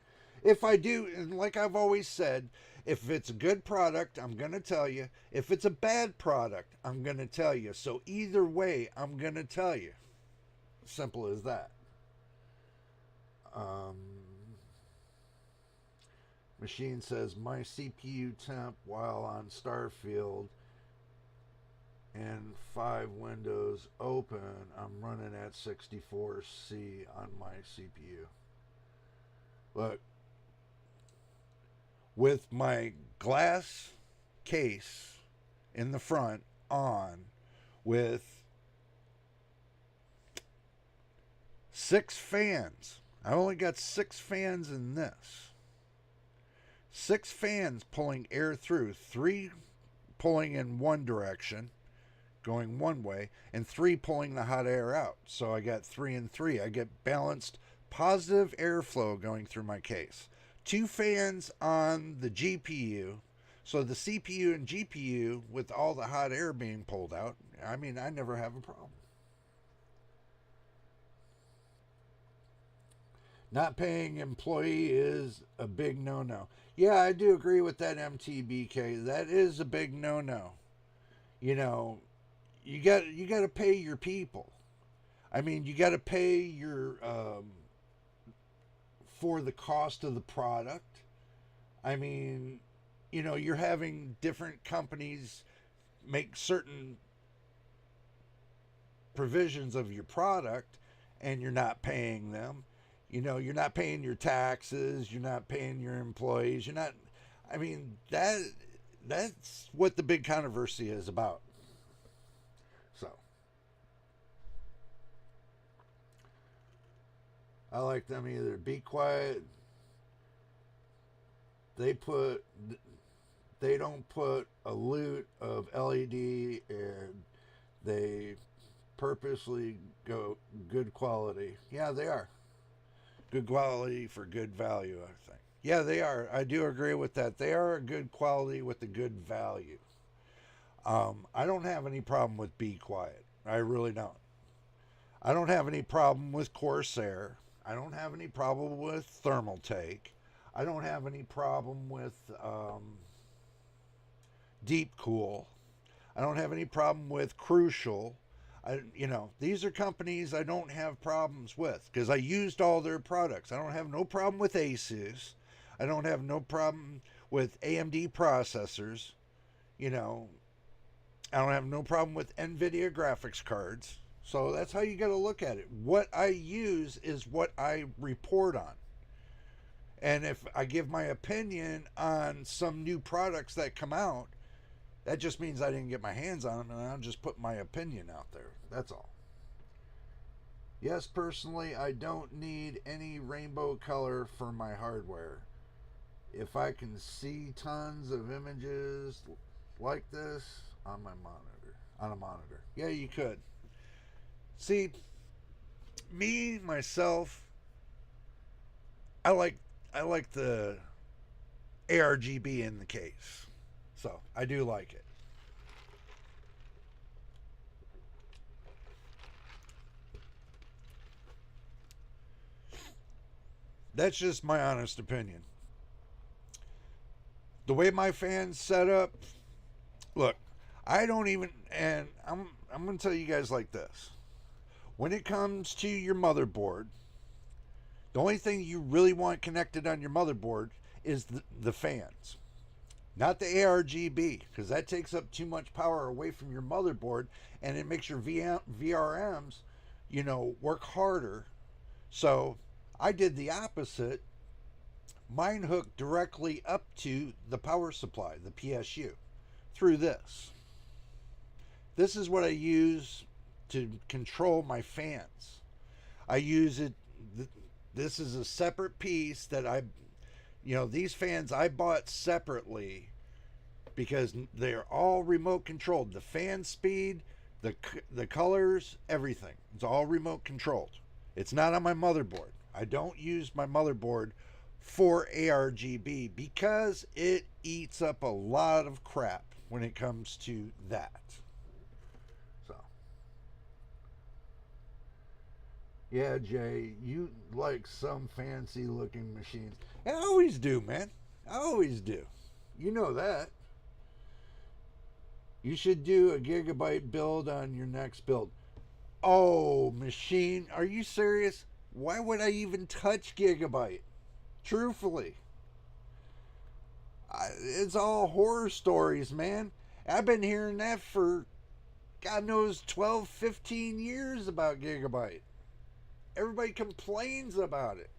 If I do, and like I've always said, if it's a good product, I'm going to tell you. If it's a bad product, I'm going to tell you. So either way, I'm going to tell you. Simple as that. Um, Machine says my CPU temp while on Starfield and 5 windows open, I'm running at 64C on my CPU. Look, with my glass case in the front on, with 6 fans. I only got 6 fans in this. 6 fans pulling air through, 3 pulling in one direction, going one way, and 3 pulling the hot air out. So I got 3 and 3. I get balanced positive airflow going through my case. 2 fans on the GPU. So the CPU and GPU with all the hot air being pulled out, I mean, I never have a problem. Not paying employee is a big no-no. Yeah, I do agree with that, MTBK. That is a big no-no. You know, you got to pay your people. I mean, you got to pay your for the cost of the product. I mean, you know, you're having different companies make certain provisions of your product and you're not paying them. You know, you're not paying your taxes, you're not paying your employees, you're not, I mean, that's what the big controversy is about. So, I like them either. Be Quiet, they put they don't put a loot of LED, and they purposely go good quality. Yeah, they are. Good quality for good value, I think. Yeah, they are. I do agree with that. They are a good quality with a good value. I don't have any problem with Be Quiet. I really don't. I don't have any problem with Corsair. I don't have any problem with Thermal Take. I don't have any problem with Deep Cool. I don't have any problem with Crucial. These are companies I don't have problems with because I used all their products. I don't have no problem with Asus. I don't have no problem with AMD processors. You know, I don't have no problem with Nvidia graphics cards. So that's how you got to look at it. What I use is what I report on. And if I give my opinion on some new products that come out, that just means I didn't get my hands on them, and I'll just put my opinion out there. That's all. Yes, personally, I don't need any rainbow color for my hardware. If I can see tons of images like this on my monitor, on a monitor. Yeah, you could. See, me myself, I like I like the ARGB in the case. So, I do like it. That's just my honest opinion. The way my fans set up, look, I don't even, and I'm going to tell you guys like this. When it comes to your motherboard, the only thing you really want connected on your motherboard is the fans, not the ARGB, because that takes up too much power away from your motherboard, and it makes your VRMs, work harder. So I did the opposite. Mine hooked directly up to the power supply, the PSU, through this. This is what I use to control my fans. I use it. This is a separate piece that these fans I bought separately because they're all remote controlled. The fan speed, the colors, everything. It's all remote controlled. It's not on my motherboard. I don't use my motherboard for ARGB because it eats up a lot of crap when it comes to that. So, yeah, Jay, you like some fancy looking machines. I always do, man. I always do. You know that. You should do a gigabyte build on your next build. Oh, machine, are you serious? Why would I even touch gigabyte? Truthfully, it's all horror stories, man. I've been hearing that for God knows 12, 15 years about gigabyte. Everybody complains about it.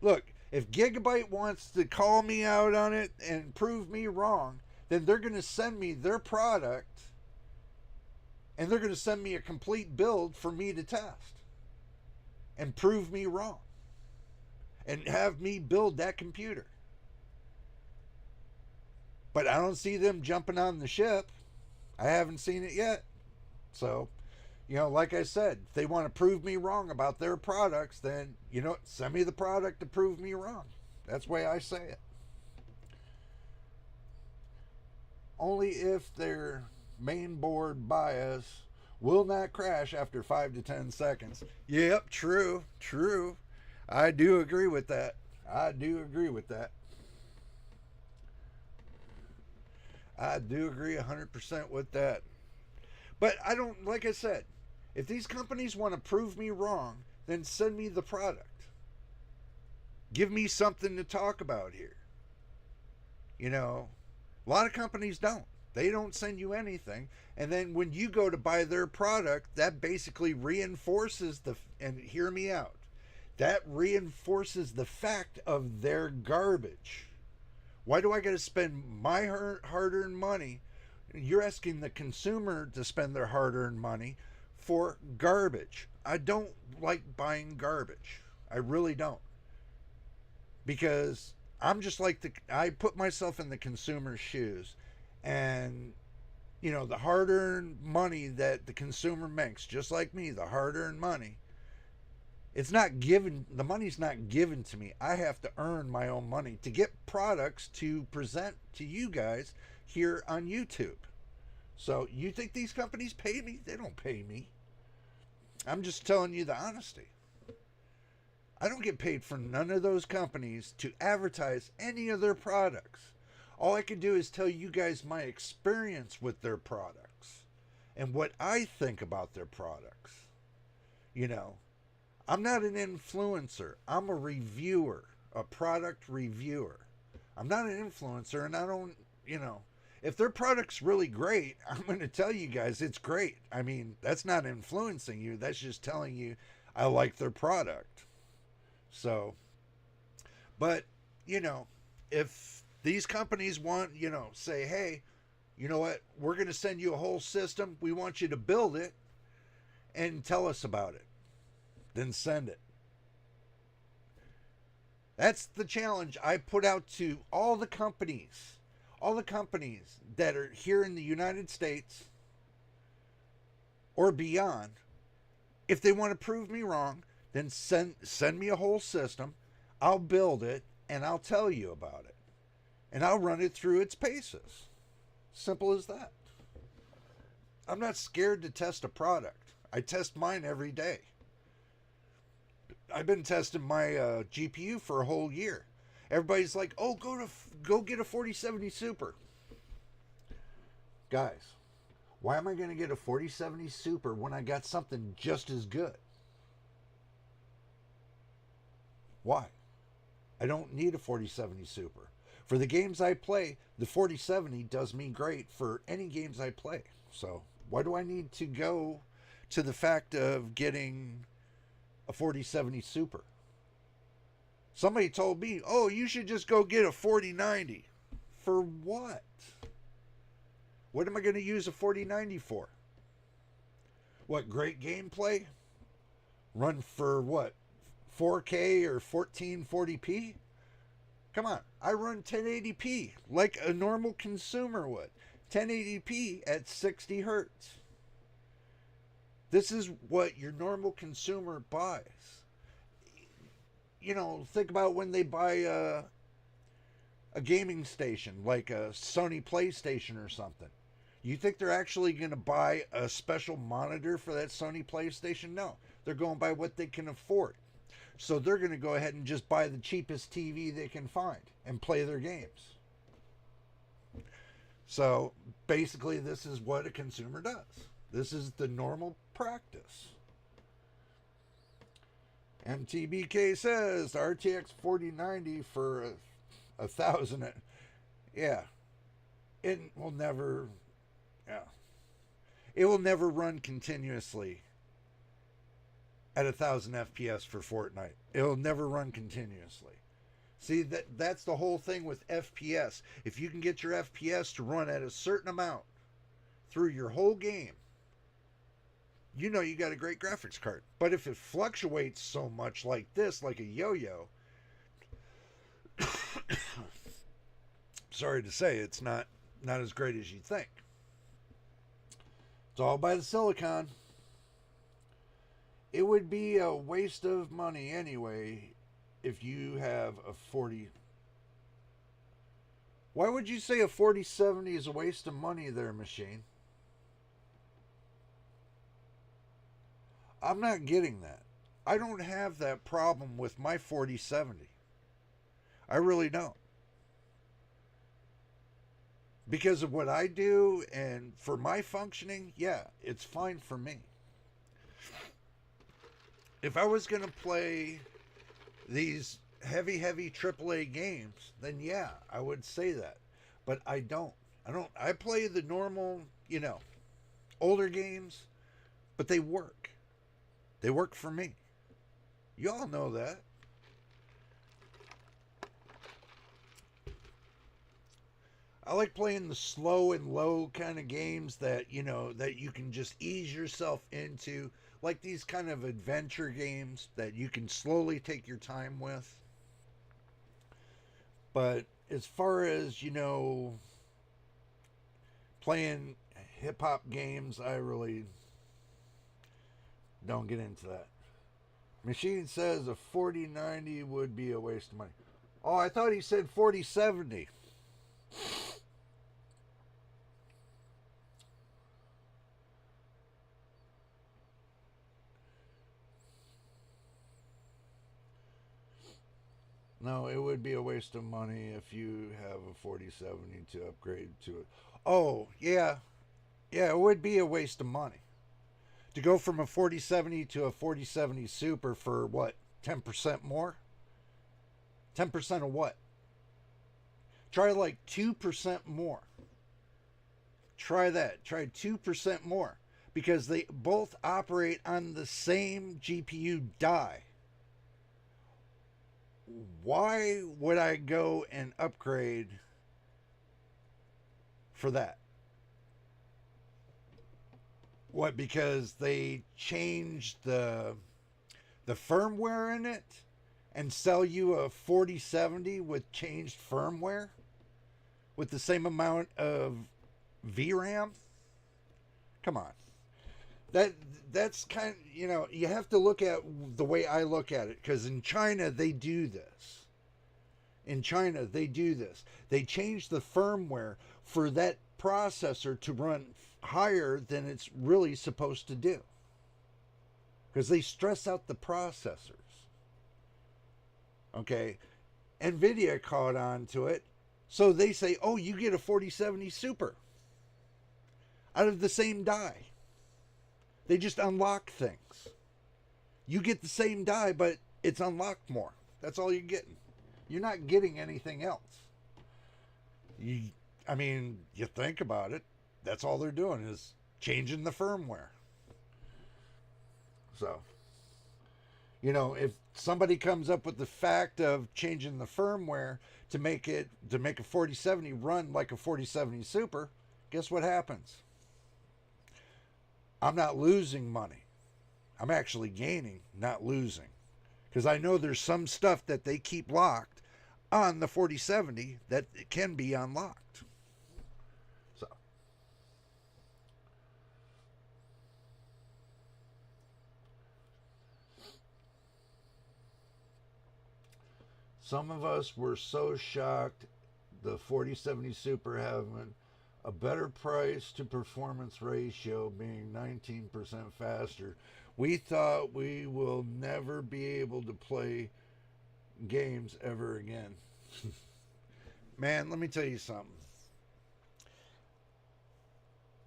Look, if Gigabyte wants to call me out on it and prove me wrong, then they're going to send me their product and they're going to send me a complete build for me to test and prove me wrong and have me build that computer. But I don't see them jumping on the ship. I haven't seen it yet. So, like I said, if they want to prove me wrong about their products, then, send me the product to prove me wrong. That's the way I say it. Only if their mainboard BIOS will not crash after 5 to 10 seconds. Yep, true. I do agree with that. I do agree 100% with that. But I don't, like I said, if these companies want to prove me wrong, then send me the product. Give me something to talk about here. A lot of companies don't. They don't send you anything. And then when you go to buy their product, that basically reinforces and hear me out, that reinforces the fact of their garbage. Why do I got to spend my hard-earned money? You're asking the consumer to spend their hard-earned money for garbage. I don't like buying garbage. I really don't. Because I'm just like I put myself in the consumer's shoes, and the hard-earned money that the consumer makes, just like me, the hard-earned money, it's not given. The money's not given to me. I have to earn my own money to get products to present to you guys here on YouTube. So you think these companies pay me? They don't pay me. I'm just telling you the honesty. I don't get paid for none of those companies to advertise any of their products. All I can do is tell you guys my experience with their products and what I think about their products. I'm not an influencer. I'm a reviewer, a product reviewer. I'm not an influencer, and I don't, if their product's really great, I'm going to tell you guys it's great. I mean, that's not influencing you. That's just telling you I like their product. So, but, if these companies want, say, hey, you know what, we're going to send you a whole system. We want you to build it and tell us about it. Then send it. That's the challenge I put out to all the companies that are here in the United States or beyond. If they want to prove me wrong, then send me a whole system. I'll build it and I'll tell you about it. And I'll run it through its paces. Simple as that. I'm not scared to test a product. I test mine every day. I've been testing my GPU for a whole year. Everybody's like, "Oh, go get a 4070 Super." Guys, why am I going to get a 4070 Super when I got something just as good? Why? I don't need a 4070 Super. For the games I play, the 4070 does me great for any games I play. So why do I need to go to the fact of getting a 4070 Super? Somebody told me, oh, you should just go get a 4090. For what? What am I going to use a 4090 for? What, great gameplay? Run for what? 4K or 1440p? Come on, I run 1080p like a normal consumer would. 1080p at 60 hertz. This is what your normal consumer buys. You know, think about when they buy a gaming station like a Sony PlayStation or something. You think they're actually going to buy a special monitor for that Sony PlayStation? No. They're going by what they can afford. So they're going to go ahead and just buy the cheapest TV they can find and play their games. So basically, this is what a consumer does. This is the normal practice. MTBK says the RTX 4090 for a thousand. Yeah. It will never. Yeah. It will never run continuously at 1,000 FPS for Fortnite. It'll never run continuously. See, that's the whole thing with FPS. If you can get your FPS to run at a certain amount through your whole game, you know you got a great graphics card. But if it fluctuates so much like this, like a yo-yo, sorry to say, it's not as great as you think. It's all by the silicon. It would be a waste of money anyway if you have a 40. Why would you say a 4070 is a waste of money there, machine? I'm not getting that. I don't have that problem with my 4070. I really don't. Because of what I do and for my functioning, yeah, it's fine for me. If I was going to play these heavy AAA games, then yeah, I would say that. But I don't. I play the normal, older games, but they work. They work for me. You all know that. I like playing the slow and low kind of games that, that you can just ease yourself into. Like these kind of adventure games that you can slowly take your time with. But as far as, playing hip-hop games, I really don't get into that. Machine says a 4090 would be a waste of money. Oh, I thought he said 4070. No, it would be a waste of money if you have a 4070 to upgrade to it. Oh, yeah. Yeah, it would be a waste of money. To go from a 4070 to a 4070 Super for what? 10% more? 10% of what? Try like 2% more. Try that. Try 2% more. Because they both operate on the same GPU die. Why would I go and upgrade for that? What, because they changed the firmware in it and sell you a 4070 with changed firmware with the same amount of VRAM? Come on. That's kind of, you have to look at the way I look at it, because in China they do this. They change the firmware for that processor to run higher than it's really supposed to do, because they stress out the processors. Okay, Nvidia caught on to it, so they say, oh, you get a 4070 Super out of the same die. They just unlock things. You get the same die, but it's unlocked more. That's all you're getting. You're not getting anything else. You think about it. That's all they're doing is changing the firmware. So, if somebody comes up with the fact of changing the firmware to make a 4070 run like a 4070 Super, guess what happens? I'm not losing money. I'm actually gaining, not losing. Because I know there's some stuff that they keep locked on the 4070 that can be unlocked. So, some of us were so shocked the 4070 Super having a better price to performance ratio being 19% faster. We thought we will never be able to play games ever again. Man, let me tell you something.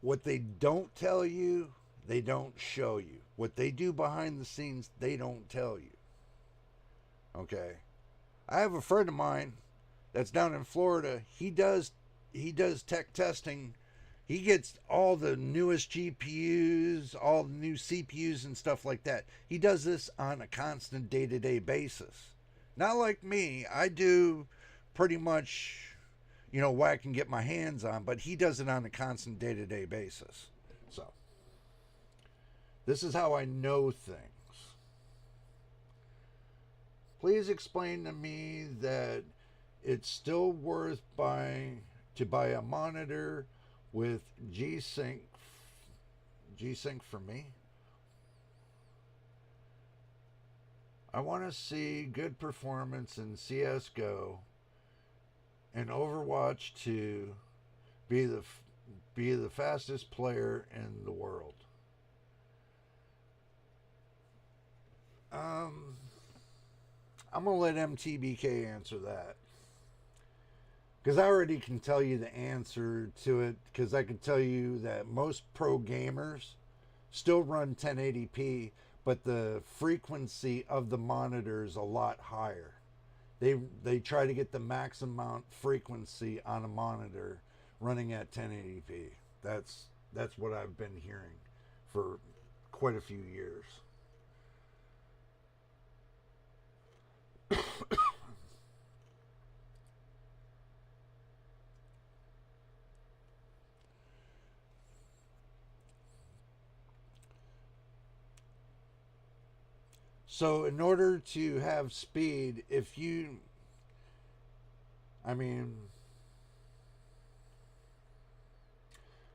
What they don't tell you, they don't show you. What they do behind the scenes, they don't tell you. Okay? I have a friend of mine that's down in Florida. He does tech testing. He gets all the newest GPUs, all the new CPUs and stuff like that. He does this on a constant day-to-day basis. Not like me. I do pretty much, what I can get my hands on, but he does it on a constant day-to-day basis. So, this is how I know things. Please explain to me that it's still worth buying to buy a monitor with G-Sync for me. I want to see good performance in CS:GO and Overwatch 2 be the fastest player in the world. I'm gonna let MTBK answer that because I already can tell you the answer to it. Because I can tell you that most pro gamers still run 1080p, but the frequency of the monitor is a lot higher. They try to get the maximum amount frequency on a monitor running at 1080p. That's what I've been hearing for quite a few years. So in order to have speed, I mean,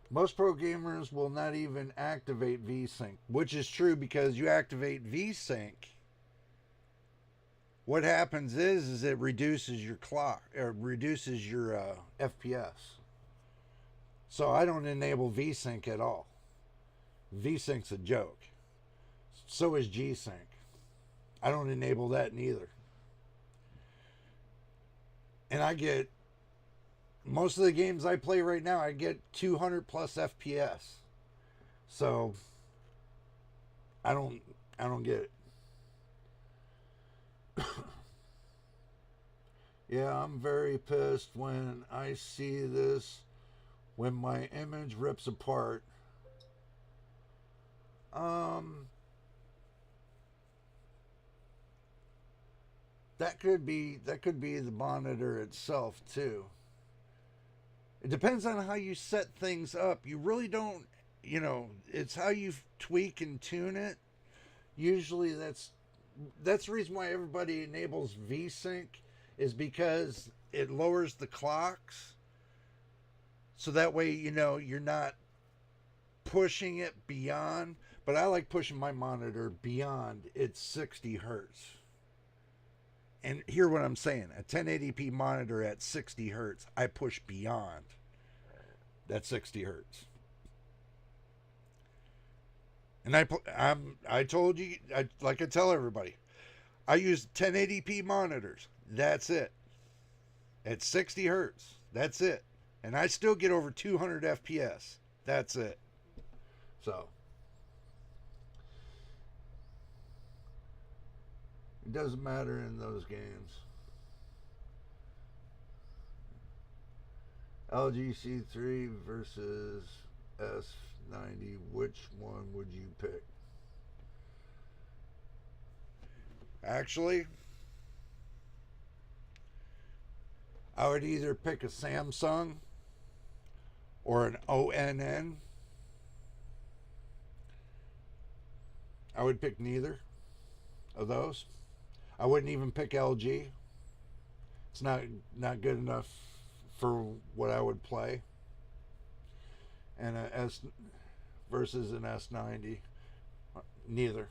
most pro gamers will not even activate VSync, which is true because you activate VSync. What happens is it reduces your clock, or reduces your FPS. So I don't enable VSync at all. VSync's a joke. So is G-Sync. I don't enable that neither. And I get most of the games I play right now, I get 200 plus FPS. So I don't get it. Yeah, I'm very pissed when I see this when my image rips apart. Um that could be the monitor itself too. It depends on how you set things up. You really don't, it's how you tweak and tune it. Usually that's the reason why everybody enables VSync is because it lowers the clocks. So that way, you're not pushing it beyond, but I like pushing my monitor beyond its 60 hertz. And hear what I'm saying, a 1080p monitor at 60 hertz, I push beyond that 60 hertz. And I told you, like I tell everybody, I use 1080p monitors. That's it. At 60 hertz. That's it. And I still get over 200 FPS. That's it. So, it doesn't matter in those games. LG C3 versus S90. Which one would you pick? Actually, I would either pick a Samsung or an ONN, I would pick neither of those. I wouldn't even pick LG. It's not good enough for what I would play. And a S versus an S90, neither.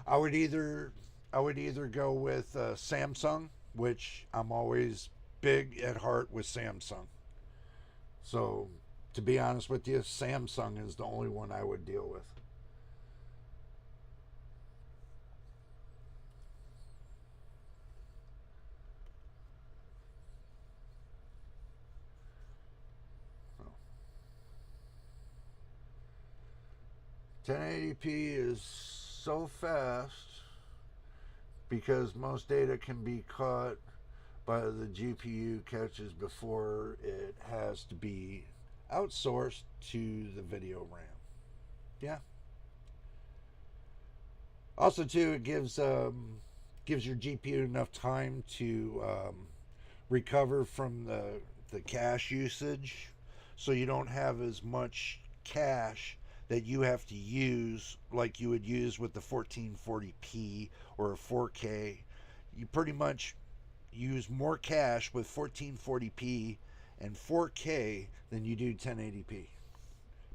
I would either I would either go with Samsung, which I'm always big at heart with Samsung. So to be honest with you, Samsung is the only one I would deal with. So, 1080p is so fast because most data can be caught by the GPU catches before it has to be outsourced to the video RAM. Yeah. Also, too, it gives your GPU enough time to recover from the cache usage, so you don't have as much cache that you have to use like you would use with the 1440p or a 4K. You pretty much use more cache with 1440p and 4K than you do 1080p.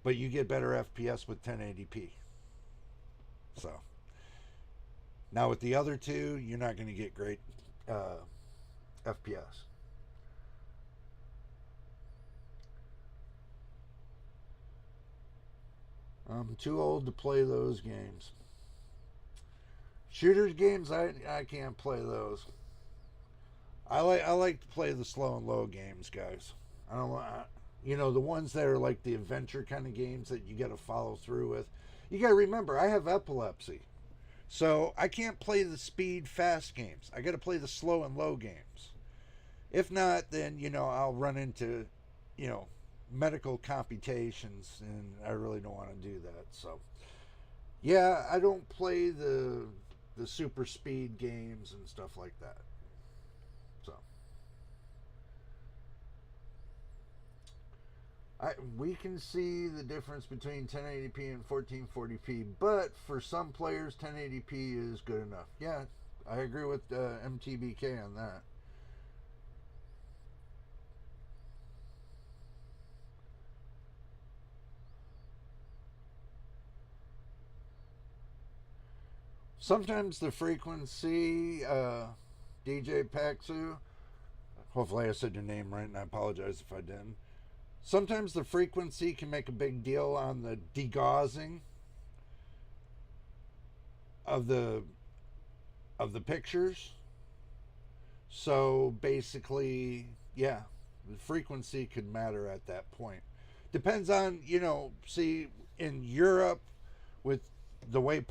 But you get better FPS with 1080p. So now with the other two, you're not going to get great FPS. I'm too old to play those games. Shooters games, I can't play those. I like to play the slow and low games, guys. I don't want the ones that are like the adventure kind of games that you got to follow through with. You got to remember, I have epilepsy, so I can't play the speed fast games. I got to play the slow and low games. If not, then I'll run into you know medical computations, and I really don't want to do that. So yeah, I don't play the super speed games and stuff like that. So we can see the difference between 1080p and 1440p, but for some players, 1080p is good enough. Yeah, I agree with MTBK on that. Sometimes the frequency, DJ Paxu, hopefully I said your name right, and I apologize if I didn't. Sometimes the frequency can make a big deal on the degaussing of the pictures. So basically, yeah, the frequency could matter at that point. Depends on see, in Europe, with the way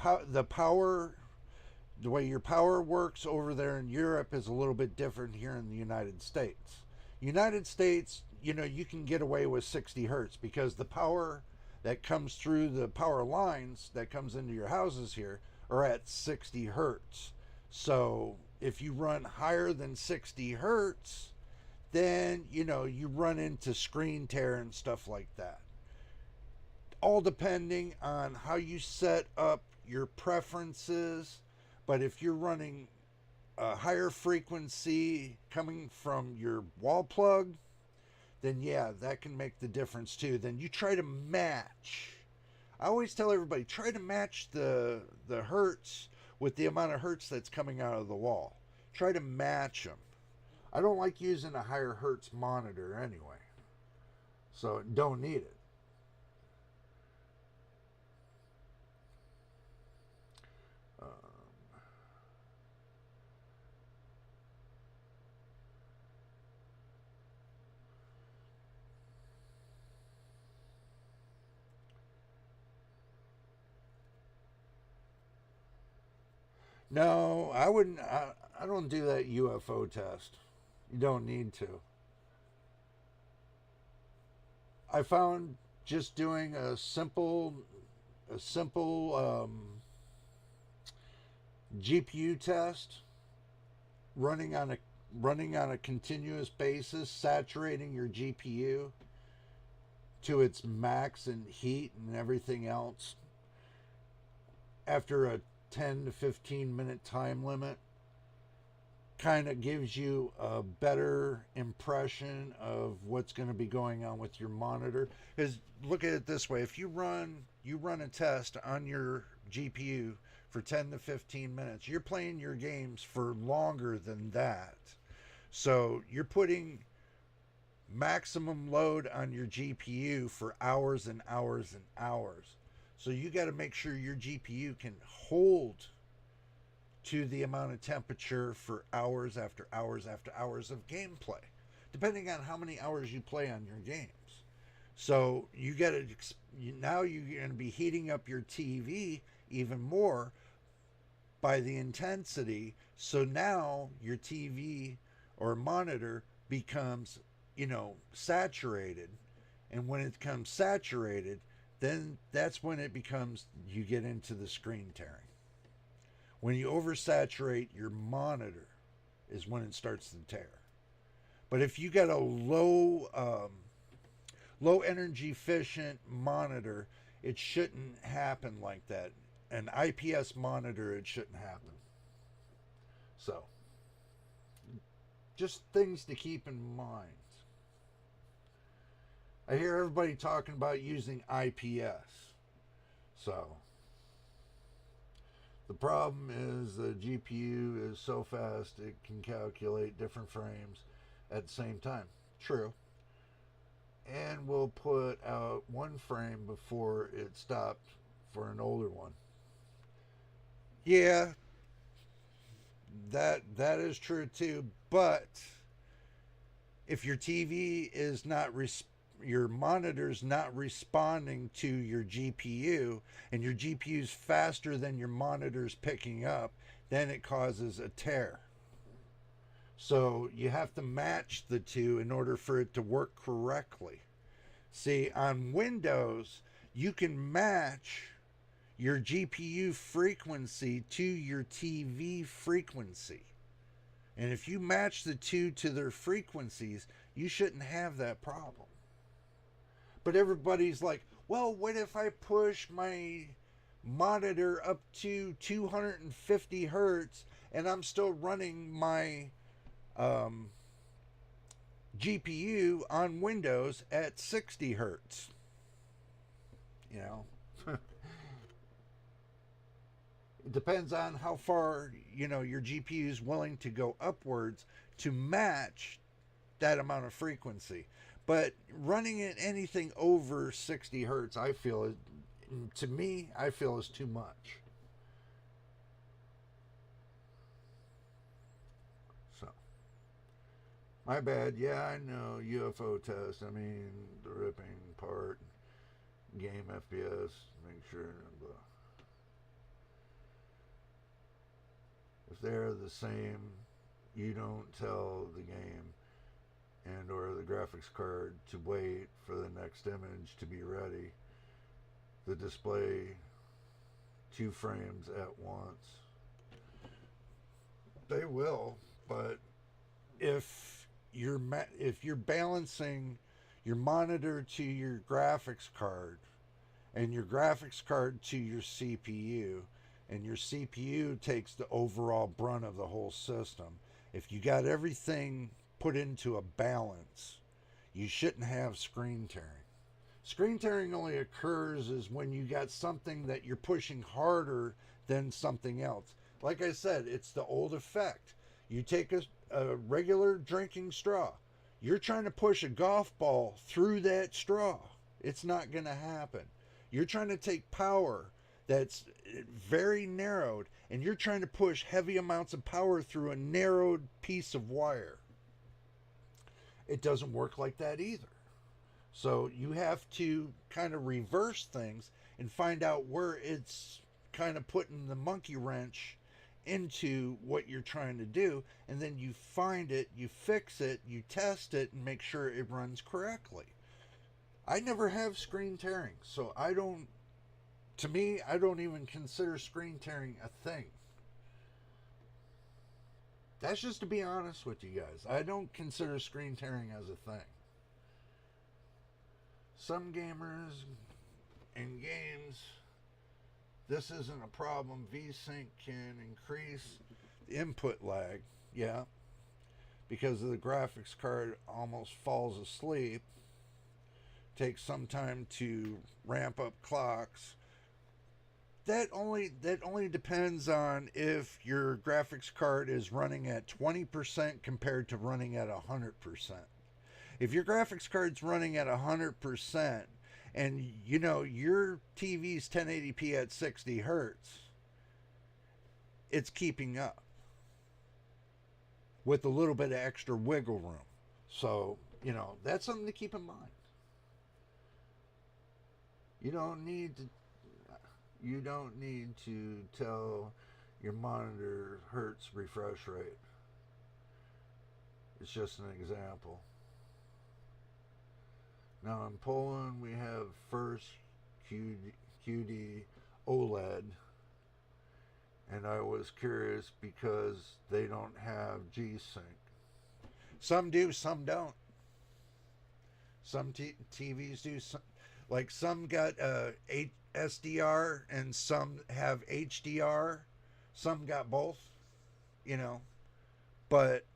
the way your power works over there in Europe is a little bit different here in the United States. United States, you can get away with 60 hertz because the power that comes through the power lines that comes into your houses here are at 60 hertz. So if you run higher than 60 hertz, then you run into screen tear and stuff like that. All depending on how you set up your preferences. But if you're running a higher frequency coming from your wall plug, then yeah, that can make the difference too. Then you try to match. I always tell everybody, try to match the hertz with the amount of hertz that's coming out of the wall. Try to match them. I don't like using a higher hertz monitor anyway, so don't need it. Uh, no, I wouldn't. I don't do that UFO test. You don't need to. I found just doing a simple GPU test, running on a running on a continuous basis, saturating your GPU, to its max in heat and everything else after a 10 to 15 minute time limit kind of gives you a better impression of what's going to be going on with your monitor. Because look at it this way: if you run a test on your GPU for 10 to 15 minutes, you're playing your games for longer than that. So you're putting maximum load on your GPU for hours and hours and hours. So you got to make sure your GPU can hold to the amount of temperature for hours after hours after hours of gameplay, depending on how many hours you play on your games. So you got to now you're going to be heating up your TV even more by the intensity. So now your TV or monitor becomes, saturated, and when it becomes saturated, then that's when it becomes, you get into the screen tearing. When you oversaturate your monitor is when it starts to tear. But if you got a low energy efficient monitor, it shouldn't happen like that. An IPS monitor, it shouldn't happen. So, just things to keep in mind. I hear everybody talking about using IPS. So, the problem is the GPU is so fast it can calculate different frames at the same time. True. And we'll put out one frame before it stopped for an older one. Yeah, that is true too. But if your TV is not your monitor's not responding to your GPU, and your GPU is faster than your monitor's picking up, then it causes a tear. So you have to match the two in order for it to work correctly. See, on Windows, you can match your GPU frequency to your TV frequency. And if you match the two to their frequencies, you shouldn't have that problem. But everybody's like, well, what if I push my monitor up to 250 hertz and I'm still running my GPU on Windows at 60 hertz? It depends on how far, your GPU is willing to go upwards to match that amount of frequency. But running it anything over 60 hertz, I feel is too much. So, my bad. Yeah, I know, UFO test. I mean, the ripping part, game FPS, make sure. Blah. If they're the same, you don't tell the game and or the graphics card to wait for the next image to be ready. The display 2 frames at once. They will, but if you're balancing your monitor to your graphics card and your graphics card to your CPU, and your CPU takes the overall brunt of the whole system, if you got everything put into a balance, you shouldn't have screen tearing. Screen tearing only occurs is when you got something that you're pushing harder than something else. Like I said, it's the old effect. You take a regular drinking straw. You're trying to push a golf ball through that straw. It's not going to happen. You're trying to take power that's very narrowed, and you're trying to push heavy amounts of power through a narrowed piece of wire. It doesn't work like that either. So you have to kind of reverse things and find out where it's kind of putting the monkey wrench into what you're trying to do, and then you find it, you fix it, you test it, and make sure it runs correctly. I never have screen tearing, so I don't even consider screen tearing a thing. That's just to be honest with you guys. I don't consider screen tearing as a thing. Some gamers and games, this isn't a problem. VSync can increase the input lag, yeah, because the graphics card almost falls asleep. Takes some time to ramp up clocks. That only depends on if your graphics card is running at 20% compared to running at 100%. If your graphics card's running at 100% and you know your TV's 1080p at 60 hertz, it's keeping up with a little bit of extra wiggle room. So, that's something to keep in mind. You don't need to you don't need to tell your monitor hertz refresh rate. It's just an example. Now in Poland we have first QD OLED, and I was curious because they don't have G-Sync. Some do, some don't. Some TVs do. Like some got SDR and some have HDR. Some got both, you know. But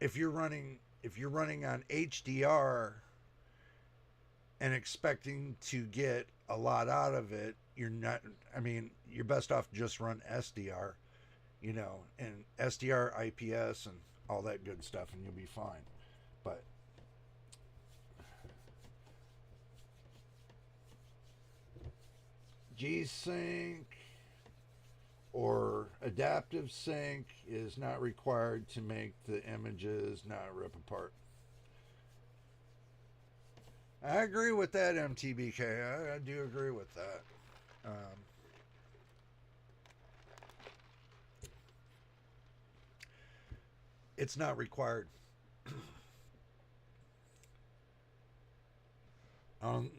if you're running on HDR and expecting to get a lot out of it, you're not. I mean, you're best off just run SDR, and SDR, IPS, and all that good stuff, and you'll be fine. But G-Sync or adaptive sync is not required to make the images not rip apart. I agree with that, MTBK. I do agree with that. It's not required. um,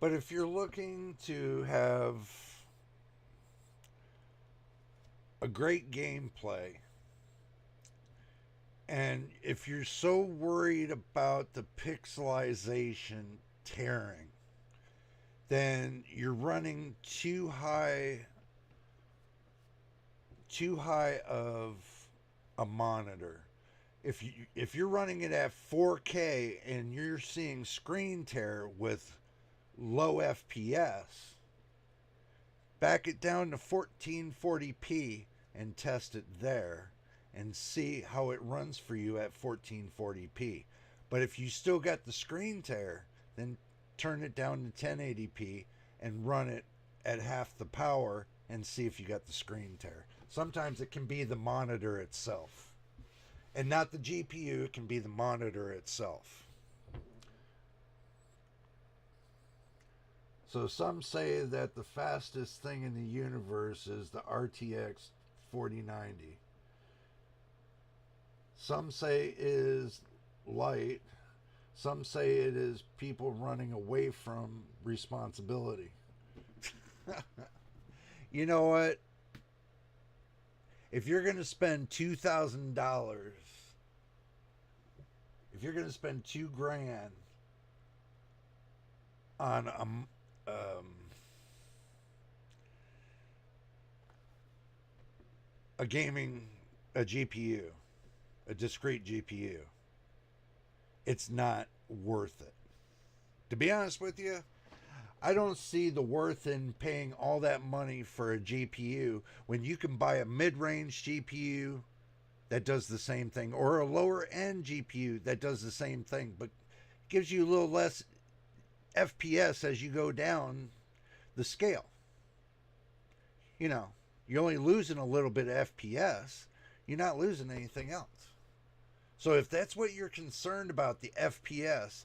but if you're looking to have a great gameplay, and if you're so worried about the pixelization tearing, then you're running too high of a monitor. If you're running it at 4K and you're seeing screen tear with low FPS, back it down to 1440p and test it there and see how it runs for you at 1440p. But if you still got the screen tear, then turn it down to 1080p and run it at half the power and see if you got the screen tear. Sometimes it can be the monitor itself. And not the GPU, it can be the monitor itself. So some say that the fastest thing in the universe is the RTX 4090. Some say it is light. Some say it is people running away from responsibility. You know what? If you're going to spend $2,000, if you're going to spend $2,000 on a GPU, a discrete GPU, it's not worth it. To be honest with you, I don't see the worth in paying all that money for a GPU when you can buy a mid-range GPU that does the same thing, or a lower end GPU that does the same thing, but gives you a little less FPS as you go down the scale. You're only losing a little bit of FPS. You're not losing anything else. So if that's what you're concerned about, the FPS,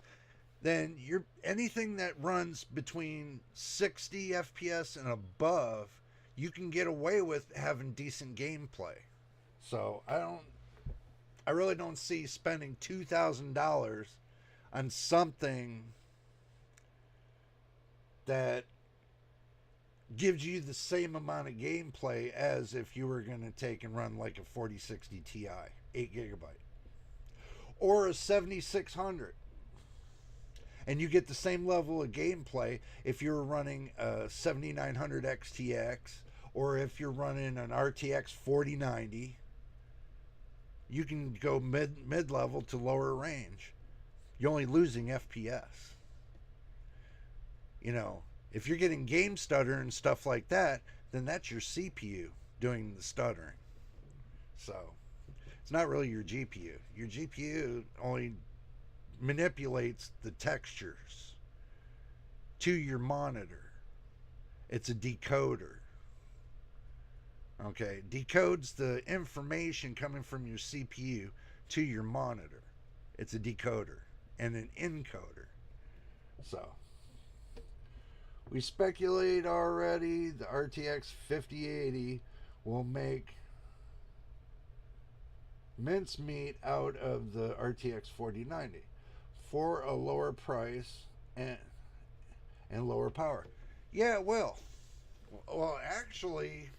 then anything that runs between 60 FPS and above, you can get away with having decent gameplay. So I really don't see spending $2,000 on something that gives you the same amount of gameplay as if you were going to take and run like a 4060 Ti, 8 gigabyte, or a 7600. And you get the same level of gameplay if you're running a 7900 XTX, or if you're running an RTX 4090. You can go mid level to lower range. You're only losing FPS. You know, if you're getting game stutter and stuff like that, then that's your CPU doing the stuttering. So it's not really your GPU. Your GPU only manipulates the textures to your monitor. It's a decoder. Okay, decodes the information coming from your CPU to your monitor. It's a decoder and an encoder. So we speculate already the RTX 5080 will make mincemeat out of the RTX 4090 for a lower price and lower power. Yeah, it will. Well, actually,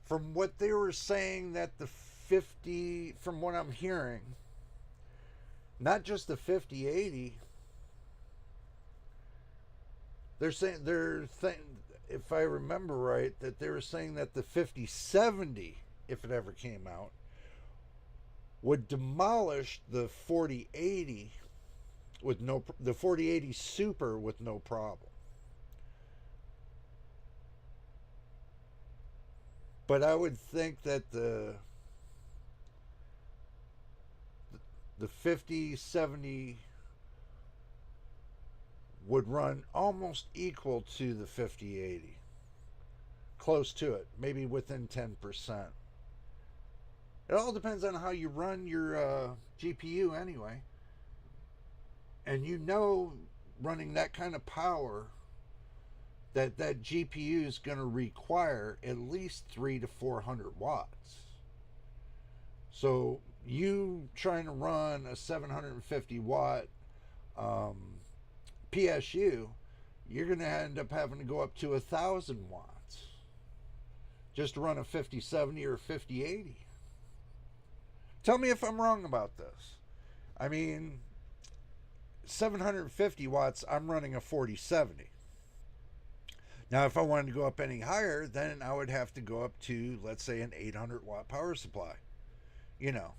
from what they were saying, that the 50, from what I'm hearing, not just the 5080, they're saying, if I remember right, that they were saying that the 5070, if it ever came out, would demolish the 4080 with the 4080 Super with no problem. But I would think that the 5070 would run almost equal to the 5080. Close to it, maybe within 10%. It all depends on how you run your GPU anyway. And you know, running that kind of power, that GPU is going to require at least 300 to 400 watts. So you trying to run a 750 watt PSU, you're going to end up having to go up to 1,000 watts just to run a 5070 or 5080. Tell me if I'm wrong about this. I mean, 750 watts, I'm running a 4070. Now, if I wanted to go up any higher, then I would have to go up to, let's say, an 800 watt power supply. You know.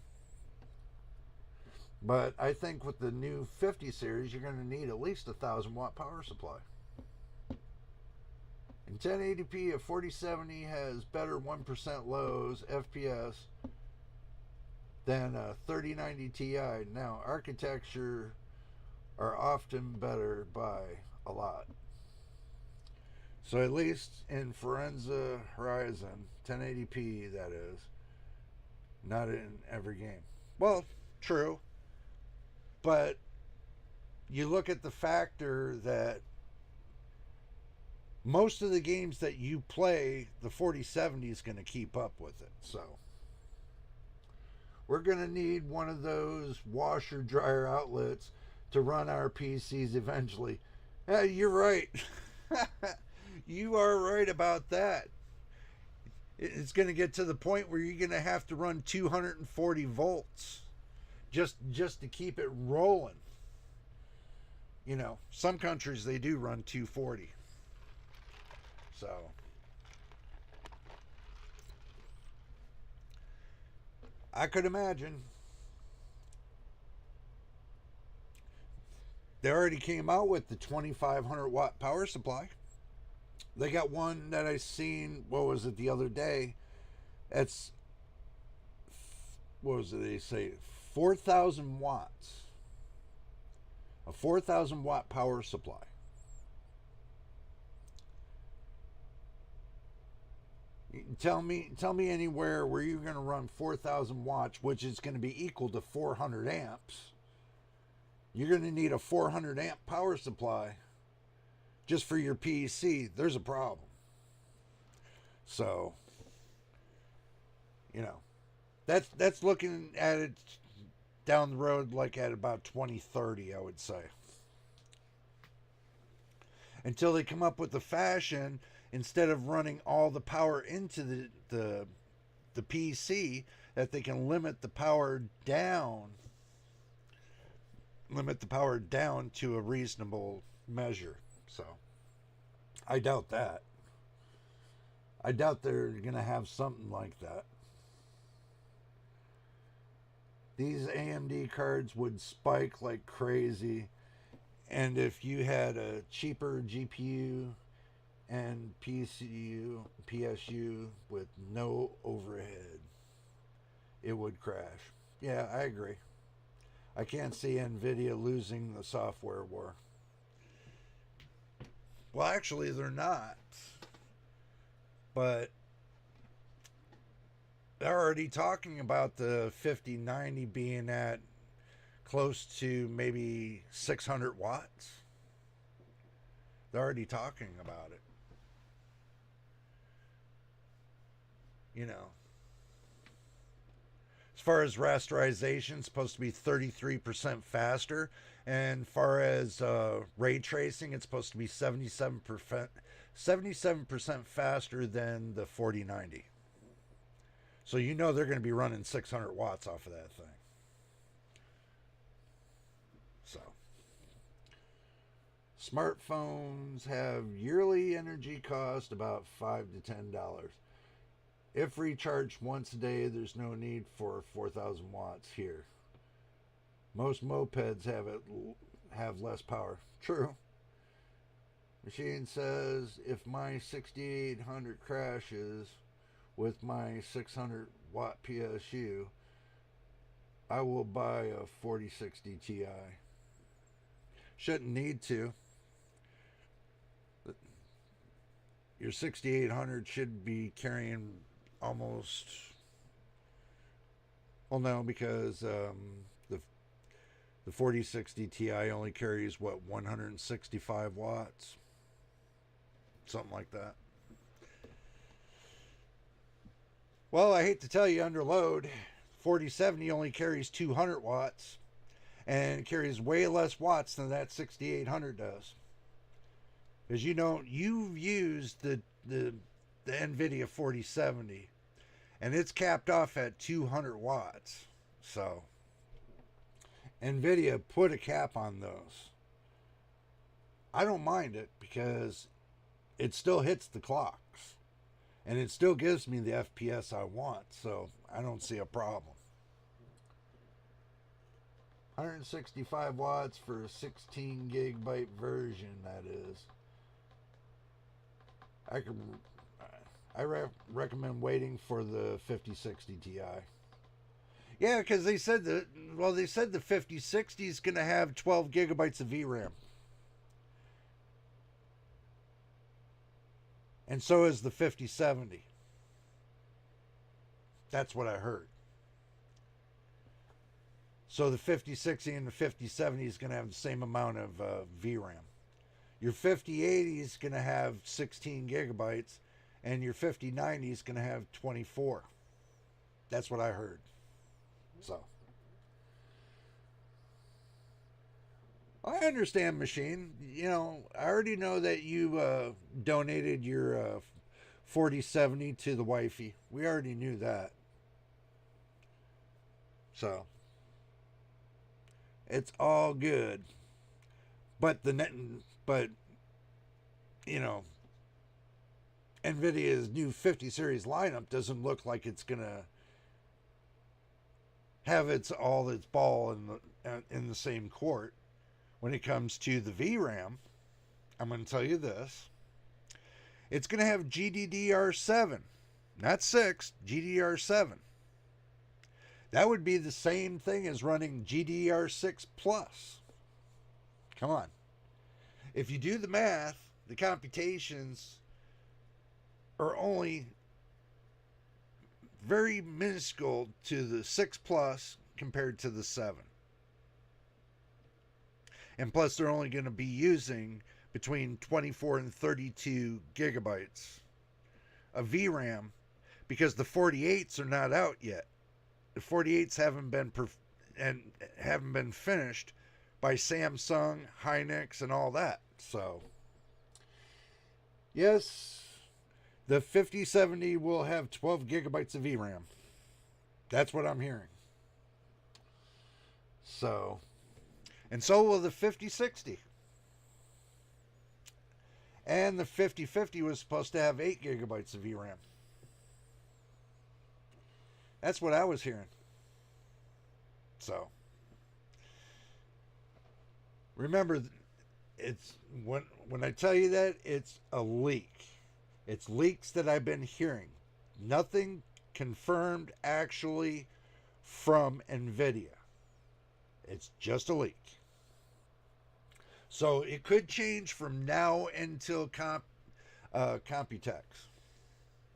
But I think with the new 50 series, you're going to need at least a 1,000 watt power supply. In 1080p, a 4070 has better 1% lows FPS than a 3090 Ti. Now, architecture are often better by a lot. So at least in Forza Horizon, 1080p that is, not in every game. Well, true. But you look at the factor that most of the games that you play, the 4070 is going to keep up with it. So we're going to need one of those washer dryer outlets to run our PCs eventually. You're right. You are right about that. It's going to get to the point where you're going to have to run 240 volts just to keep it rolling. You know, some countries they do run 240. So I could imagine. They already came out with the 2500 watt power supply. They got one that I seen, what was it, the other day? It's, what was it they say? 4,000 watts. A 4,000 watt power supply. Tell me anywhere where you're going to run 4,000 watts, which is going to be equal to 400 amps. You're going to need a 400 amp power supply just for your PC. There's a problem. So, you know, that's looking at it down the road like at about 2030, I would say. until they come up with the fashion, instead of running all the power into the PC, that they can limit the power down to a reasonable measure. So I doubt that. I doubt they're going to have something like that. These AMD cards would spike like crazy, and if you had a cheaper GPU and PSU with no overhead, it would crash. Yeah, I agree. I can't see Nvidia losing the software war. Well, actually, they're not. But they're already talking about the 5090 being at close to maybe 600 watts. They're already talking about it. You know, as far as rasterization, it's supposed to be 33% faster. And far as ray tracing, it's supposed to be 77% faster than the 4090. So you know they're going to be running 600 watts off of that thing. So smartphones have yearly energy cost about $5 to $10. If recharged once a day, there's no need for 4,000 watts here. Most mopeds have less power. True. Machine says if my 6800 crashes with my 600 watt PSU, I will buy a 4060 Ti. Shouldn't need to. Your 6800 should be carrying almost. Well, no, because the 4060 Ti only carries, what, 165 watts? Something like that. Well, I hate to tell you, under load, 4070 only carries 200 watts and carries way less watts than that 6800 does. Because you know, you've used the Nvidia 4070 and it's capped off at 200 watts. So Nvidia put a cap on those. I don't mind it because it still hits the clocks and it still gives me the FPS I want, so I don't see a problem. 165 watts for a 16 gigabyte version, that is. I recommend waiting for the 5060 Ti. Yeah, because they said the 5060 is going to have 12 gigabytes of VRAM. And so is the 5070. That's what I heard. So the 5060 and the 5070 is going to have the same amount of VRAM. Your 5080 is going to have 16 gigabytes, and your 5090 is going to have 24. That's what I heard. So I understand, Machine. You know, I already know that you donated your 4070 to the wifey. We already knew that. So it's all good. But you know, Nvidia's new 50 series lineup doesn't look like it's gonna have its ball in the same court when it comes to the VRAM. I'm going to tell you this: it's going to have GDDR7, not 6, GDDR7. That would be the same thing as running GDDR6 plus. Come on. If you do the math, the computations are only very minuscule to the 6 plus compared to the 7. And plus, they're only going to be using between 24 and 32 gigabytes of VRAM because the 48s are not out yet. The 48s haven't been finished by Samsung, Hynix, and all that. So Yes, the 5070 will have 12 gigabytes of VRAM. That's what I'm hearing. So, and so will the 5060. And the 5050 was supposed to have 8 gigabytes of VRAM. That's what I was hearing. So, remember, it's when I tell you that, it's a leak. It's leaks that I've been hearing. Nothing confirmed actually from Nvidia. It's just a leak. So it could change from now until Computex.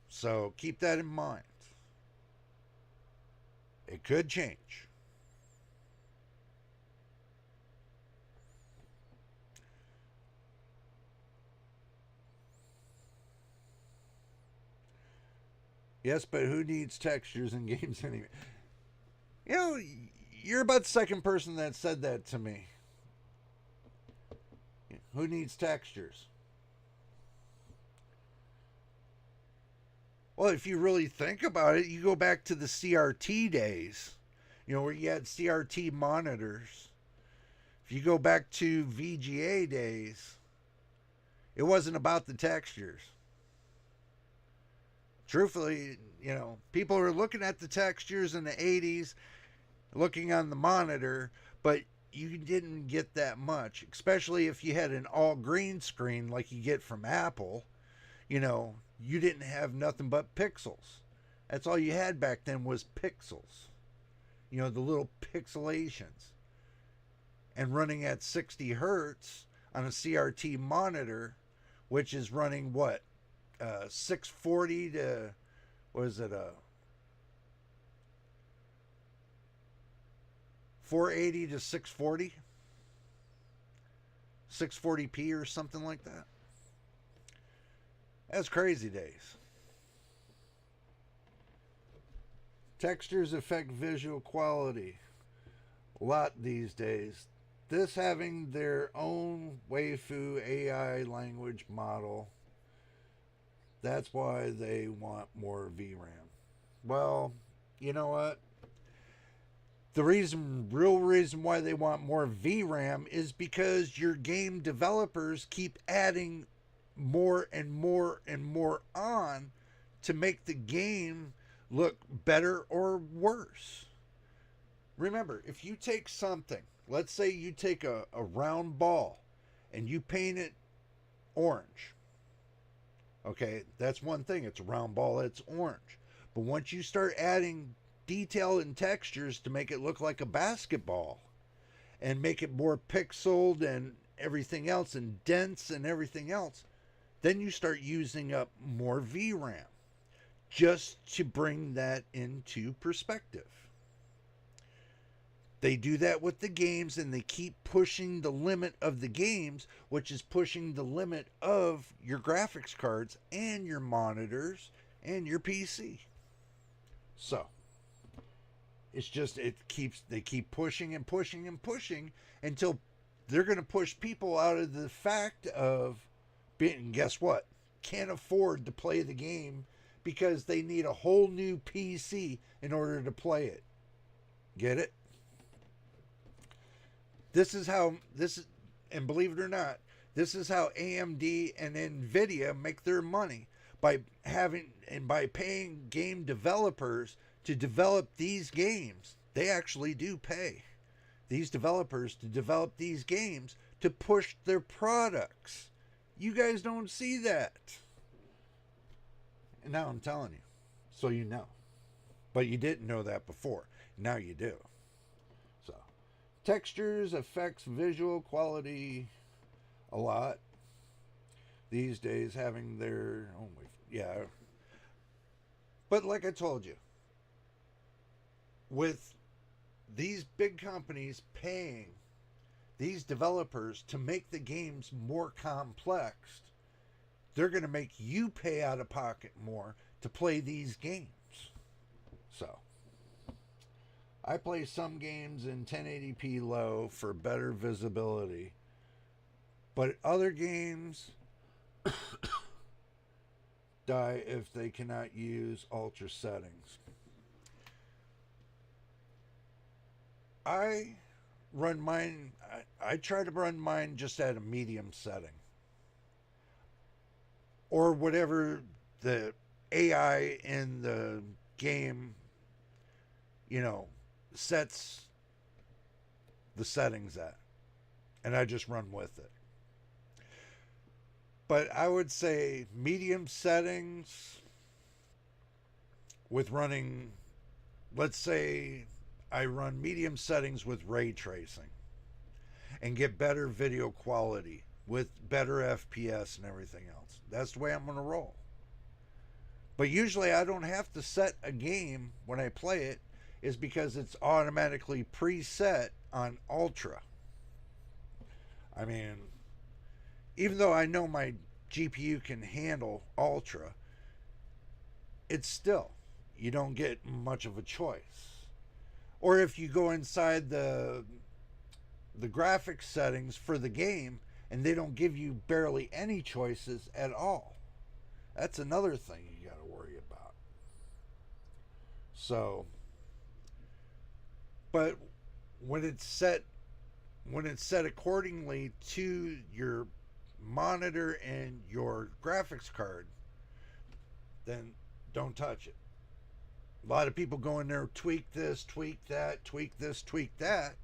So keep that in mind. It could change. Yes, but who needs textures in games anyway? You know, you're about the second person that said that to me. Who needs textures? Well, if you really think about it, you go back to the CRT days, where you had CRT monitors. If you go back to VGA days, it wasn't about the textures. Truthfully, people were looking at the textures in the 80s, looking on the monitor, but you didn't get that much, especially if you had an all green screen like you get from Apple. You didn't have nothing but pixels. That's all you had back then was pixels. The little pixelations. And running at 60 hertz on a CRT monitor, which is running what? 640 to, what is it, 480 to 640? 640p or something like that. That's crazy days. Textures affect visual quality a lot these days. This having their own waifu AI language model, that's why they want more VRAM. Well, you know what? The real reason why they want more VRAM is because your game developers keep adding more and more and more on to make the game look better or worse. Remember, if you take something, let's say you take a round ball and you paint it orange. Okay, that's one thing. It's a round ball, it's orange. But once you start adding detail and textures to make it look like a basketball and make it more pixeled and everything else and dense and everything else, then you start using up more VRAM just to bring that into perspective. They do that with the games and they keep pushing the limit of the games, which is pushing the limit of your graphics cards and your monitors and your PC. So, they keep pushing and pushing and pushing until they're going to push people out of the fact of being, guess what? Can't afford to play the game because they need a whole new PC in order to play it. Get it? And believe it or not, this is how AMD and Nvidia make their money by paying game developers to develop these games. They actually do pay these developers to develop these games to push their products. You guys don't see that. And now I'm telling you, so you know. But you didn't know that before. Now you do. So, textures affects visual quality a lot these days, having their yeah. But like I told you, with these big companies paying these developers to make the games more complex, they're going to make you pay out of pocket more to play these games. So, I play some games in 1080p low for better visibility, but other games die if they cannot use ultra settings. I run mine, I try to run mine just at a medium setting or whatever the AI in the game, you know, sets the settings at. And I just run with it. But I would say medium settings with running, let's say I run medium settings with ray tracing and get better video quality with better FPS and everything else. That's the way I'm going to roll. But usually I don't have to set a game when I play it, is because it's automatically preset on ultra. I mean, even though I know my GPU can handle ultra, it's still, you don't get much of a choice. Or if you go inside the graphics settings for the game and they don't give you barely any choices at all. That's another thing you got to worry about. So, but when it's set accordingly to your monitor and your graphics card, then don't touch it. A lot of people go in there, tweak this, tweak that, tweak this, tweak that.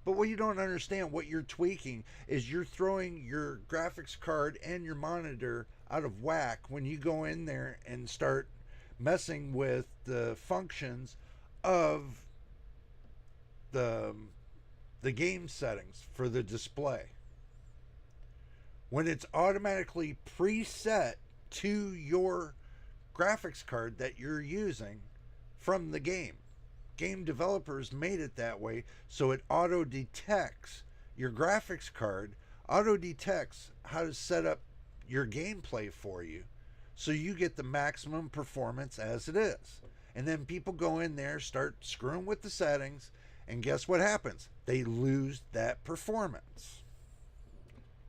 But what you don't understand, what you're tweaking is you're throwing your graphics card and your monitor out of whack when you go in there and start messing with the functions of the the game settings for the display. When it's automatically preset to your graphics card that you're using from the game. Game developers made it that way so it auto detects your graphics card, auto detects how to set up your gameplay for you so you get the maximum performance as it is. And then people go in there, start screwing with the settings, and guess what happens? They lose that performance.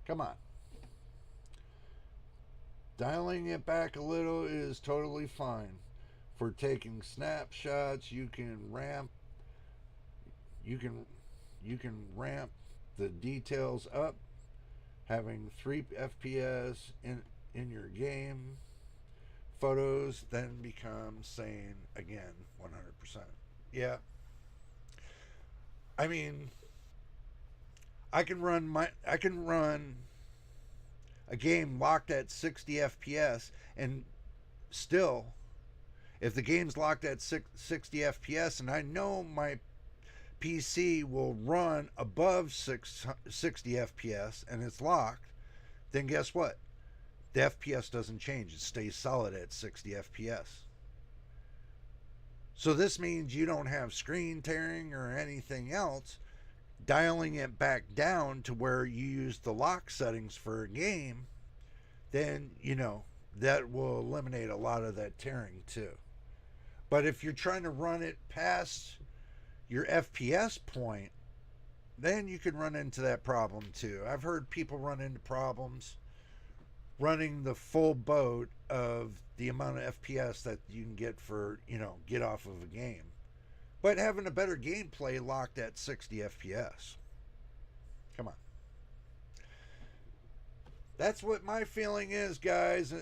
Come on. Dialing it back a little is totally fine. For taking snapshots, you can ramp the details up, having 3 FPS in your game. Photos then become sane again 100%. Yeah. I mean, I can run a game locked at 60 FPS and still, if the game's locked at 60 FPS and I know my PC will run above 60 FPS and it's locked, then guess what? The FPS doesn't change. It stays solid at 60 FPS. So this means you don't have screen tearing or anything else. Dialing it back down to where you use the lock settings for a game, then, that will eliminate a lot of that tearing too. But if you're trying to run it past your FPS point, then you can run into that problem too. I've heard people run into problems running the full boat of the amount of FPS that you can get for, get off of a game. But having a better gameplay locked at 60 FPS. Come on. That's what my feeling is, guys.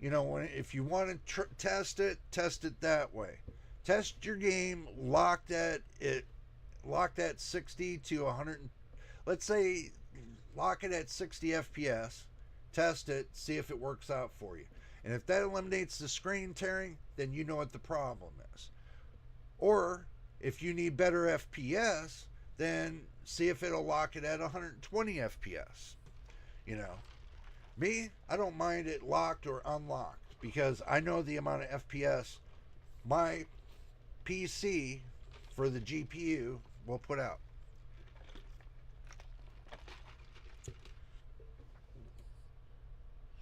If you want to test it that way. Test your game locked at 60 to 100. Let's say lock it at 60 FPS. Test it, see if it works out for you. And if that eliminates the screen tearing, then you know what the problem is. Or if you need better FPS, then see if it'll lock it at 120 FPS. Me, I don't mind it locked or unlocked because I know the amount of FPS my PC for the GPU will put out.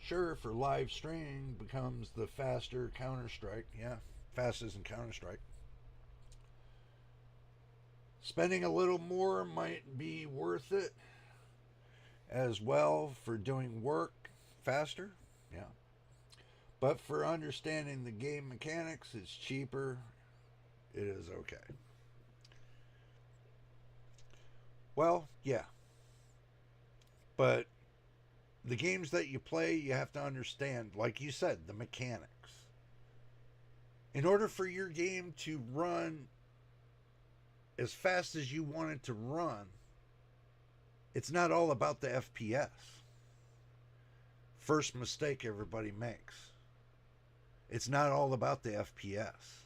Sure, for live streaming becomes the faster Counter-Strike. Yeah, fastest in Counter-Strike. Spending a little more might be worth it as well for doing work faster. Yeah. But for understanding the game mechanics, it's cheaper. It is okay. Well, yeah. But the games that you play, you have to understand, like you said, the mechanics. In order for your game to run as fast as you want it to run, it's not all about the FPS. First mistake everybody makes. It's not all about the FPS.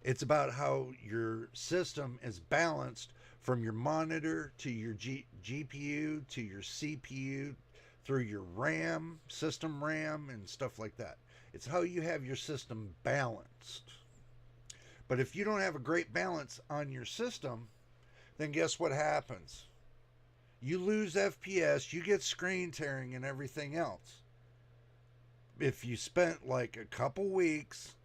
It's about how your system is balanced from your monitor to your GPU to your CPU through your RAM, system RAM, and stuff like that. It's how you have your system balanced. But if you don't have a great balance on your system, then guess what happens? You lose FPS, you get screen tearing and everything else. If you spent like a couple weeks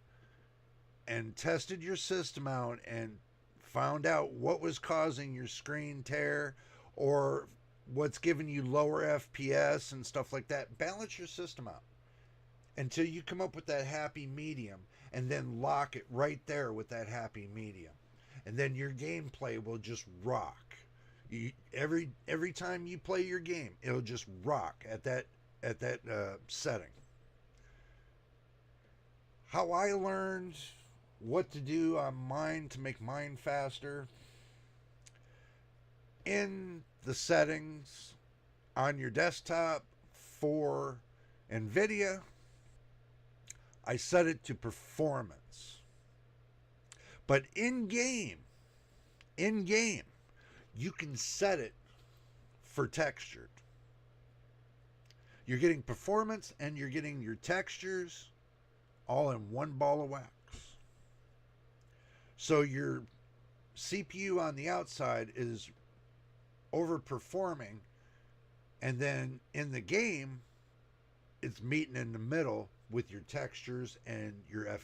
and tested your system out and found out what was causing your screen tear or what's giving you lower FPS and stuff like that, balance your system out until you come up with that happy medium and then lock it right there with that happy medium. And then your gameplay will just rock. Every time you play your game, it'll just rock at that setting. How I learned what to do on mine to make mine faster in the settings on your desktop for Nvidia, I set it to performance. But in game, you can set it for textured. You're getting performance and you're getting your textures all in one ball of wax. So your CPU on the outside is overperforming, and then in the game, it's meeting in the middle with your textures and your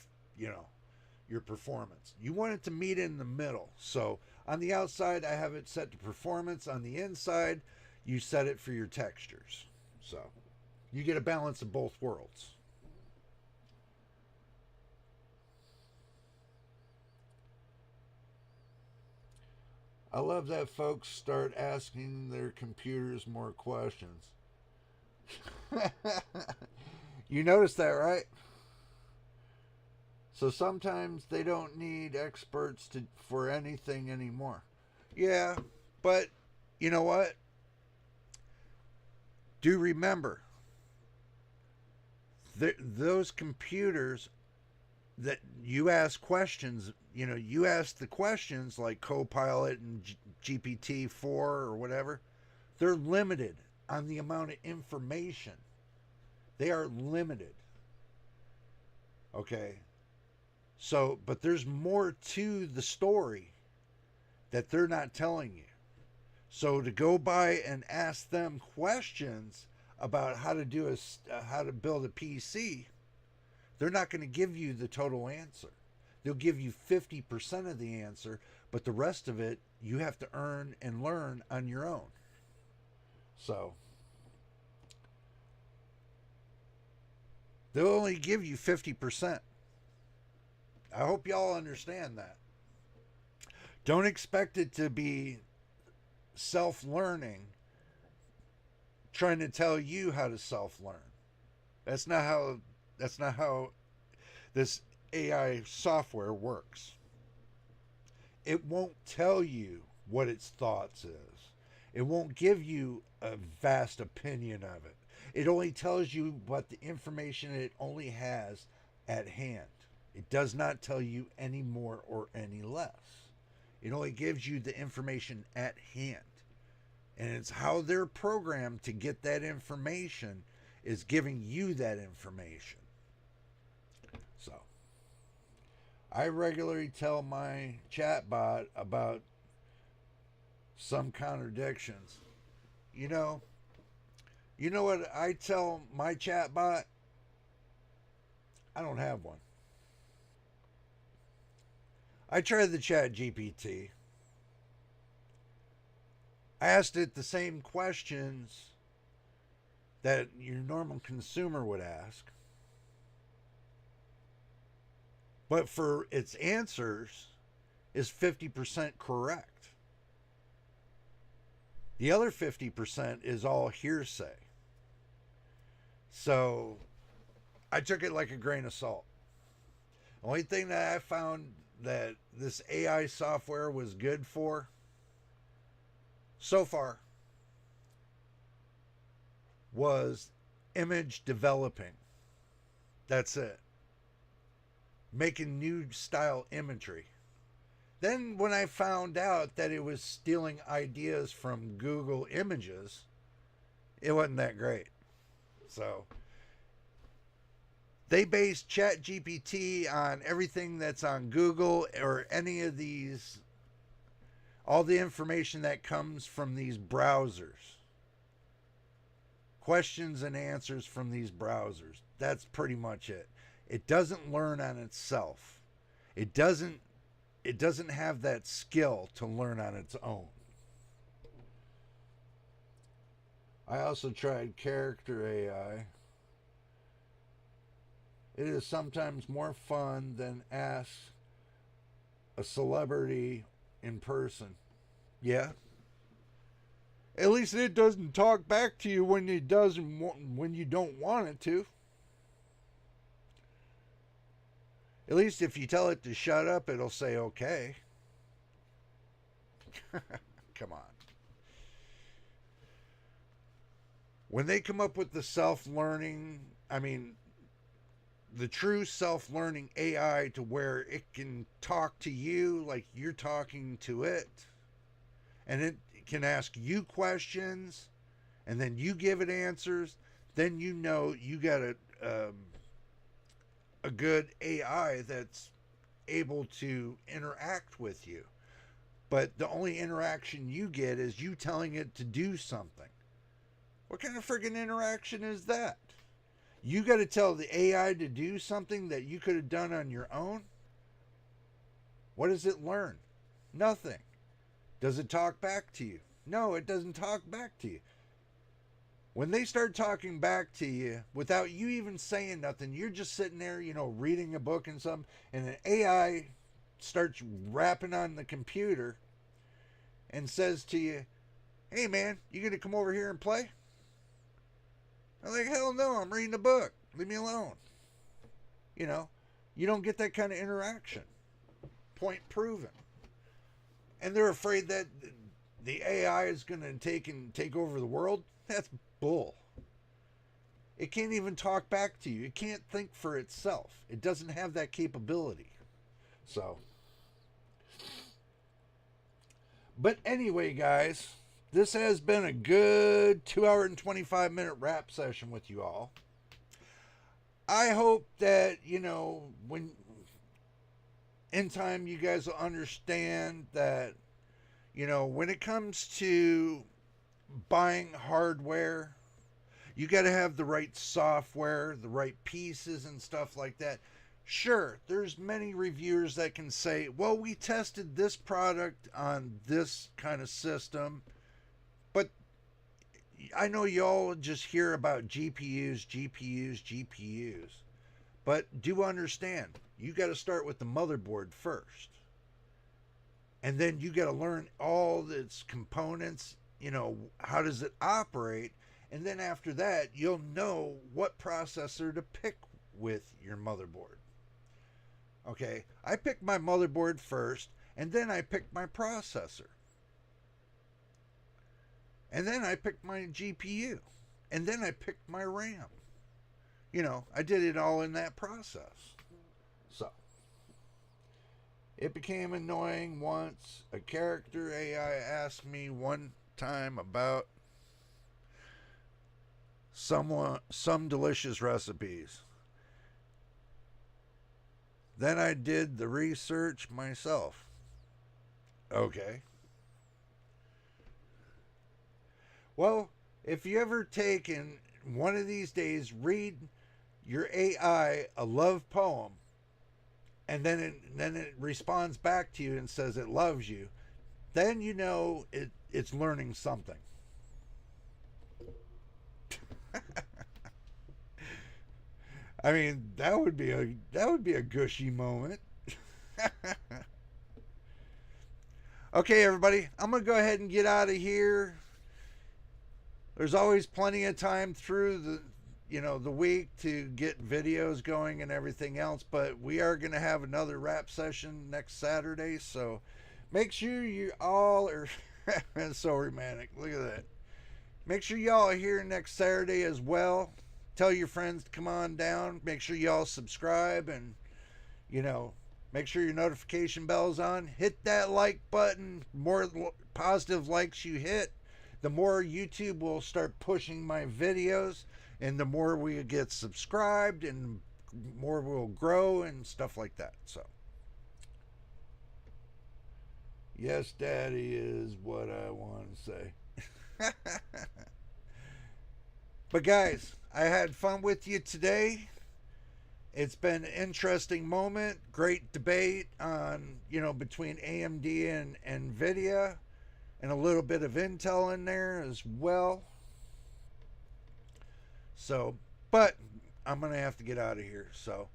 performance. You want it to meet in the middle. So on the outside, I have it set to performance. On the inside, you set it for your textures. So you get a balance of both worlds. I love that folks start asking their computers more questions. You notice that, right? So sometimes they don't need experts for anything anymore. Yeah, but you know what? Do remember those computers that you ask questions, you ask the questions like Copilot and GPT-4 or whatever, they're limited on the amount of information. They are limited. Okay. So, but there's more to the story that they're not telling you. So to go by and ask them questions about how to build a PC, they're not going to give you the total answer. They'll give you 50% of the answer, but the rest of it you have to earn and learn on your own. So they'll only give you 50%. I hope y'all understand that. Don't expect it to be self learning, trying to tell you how to self learn. That's not how that's not how this AI software works. It won't tell you what its thoughts is. It won't give you a vast opinion of it. It only tells you what the information it only has at hand. It does not tell you any more or any less. It only gives you the information at hand. And it's how they're programmed to get that information is giving you that information. So, I regularly tell my chatbot about some contradictions. You know, you know what I tell my chatbot? I don't have one. I tried the chat GPT. I asked it the same questions that your normal consumer would ask. but for its answers is 50% correct. The other 50% is all hearsay. So I took it like a grain of salt. The only thing that I found that this AI software was good for so far was image developing. That's it. Making new style imagery. Then when I found out that it was stealing ideas from Google Images, it wasn't that great. So they base ChatGPT on everything that's on Google or any of these, all the information that comes from these browsers. Questions and answers from these browsers. That's pretty much it. It doesn't learn on itself. It doesn't have that skill to learn on its own. I also tried character AI. It is sometimes more fun than ask a celebrity in person. Yeah. At least it doesn't talk back to you when it doesn't when you don't want it to. At least if you tell it to shut up, it'll say okay. Come on. When they come up with the self-learning, the true self-learning AI to where it can talk to you like you're talking to it, and it can ask you questions, and then you give it answers, then you know you got a good AI that's able to interact with you. But the only interaction you get is you telling it to do something. What kind of friggin' interaction is that? You got to tell the AI to do something that you could have done on your own? What does it learn? Nothing. Does it talk back to you? No, it doesn't talk back to you. When they start talking back to you without you even saying nothing, you're just sitting there, reading a book and something, and an AI starts rapping on the computer and says to you, "Hey man, you gonna come over here and play?" I'm like, hell no, I'm reading a book. Leave me alone. You don't get that kind of interaction. Point proven. And they're afraid that the AI is going to take over the world. That's bull. It can't even talk back to you. It can't think for itself. It doesn't have that capability. So, but anyway, guys, this has been a good 2 hour and 25-minute rap session with you all. I hope that, when in time you guys will understand that, when it comes to buying hardware, you got to have the right software, the right pieces and stuff like that. Sure, there's many reviewers that can say, well, we tested this product on this kind of system. But I know y'all just hear about GPUs. But do understand, you got to start with the motherboard first. And then you got to learn all its components, how does it operate? And then after that, you'll know what processor to pick with your motherboard. Okay, I picked my motherboard first, and then I picked my processor. And then I picked my GPU. And then I picked my RAM. I did it all in that process. So, it became annoying once a character AI asked me one time about some delicious recipes. Then I did the research myself. Okay. Well, if you ever taken one of these days, read your AI a love poem, and then it responds back to you and says it loves you, then you know it's learning something. That would be a gushy moment. Okay, everybody, I'm going to go ahead and get out of here. There's always plenty of time through the week to get videos going and everything else, but we are going to have another rap session next Saturday, so make sure you all are so romantic. Look at that. Make sure y'all are here next Saturday as well. Tell your friends to come on down. Make sure y'all subscribe and, make sure your notification bell's on. Hit that like button. More positive likes you hit, the more YouTube will start pushing my videos, and the more we get subscribed and more will grow and stuff like that. So, yes, Daddy is what I want to say. But guys, I had fun with you today. It's been an interesting moment. Great debate on, between AMD and Nvidia, and a little bit of Intel in there as well. So, but I'm going to have to get out of here. So,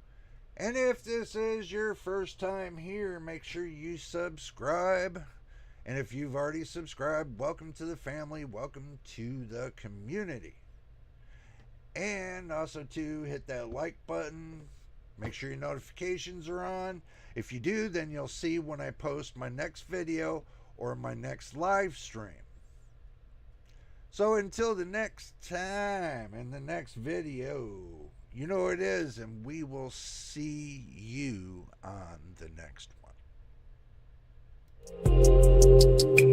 and if this is your first time here, make sure you subscribe. And if you've already subscribed, welcome to the family. Welcome to the community. And also to hit that like button. Make sure your notifications are on. If you do, then you'll see when I post my next video or my next live stream. So until the next time in the next video, you know what it is, and we will see you on the next one.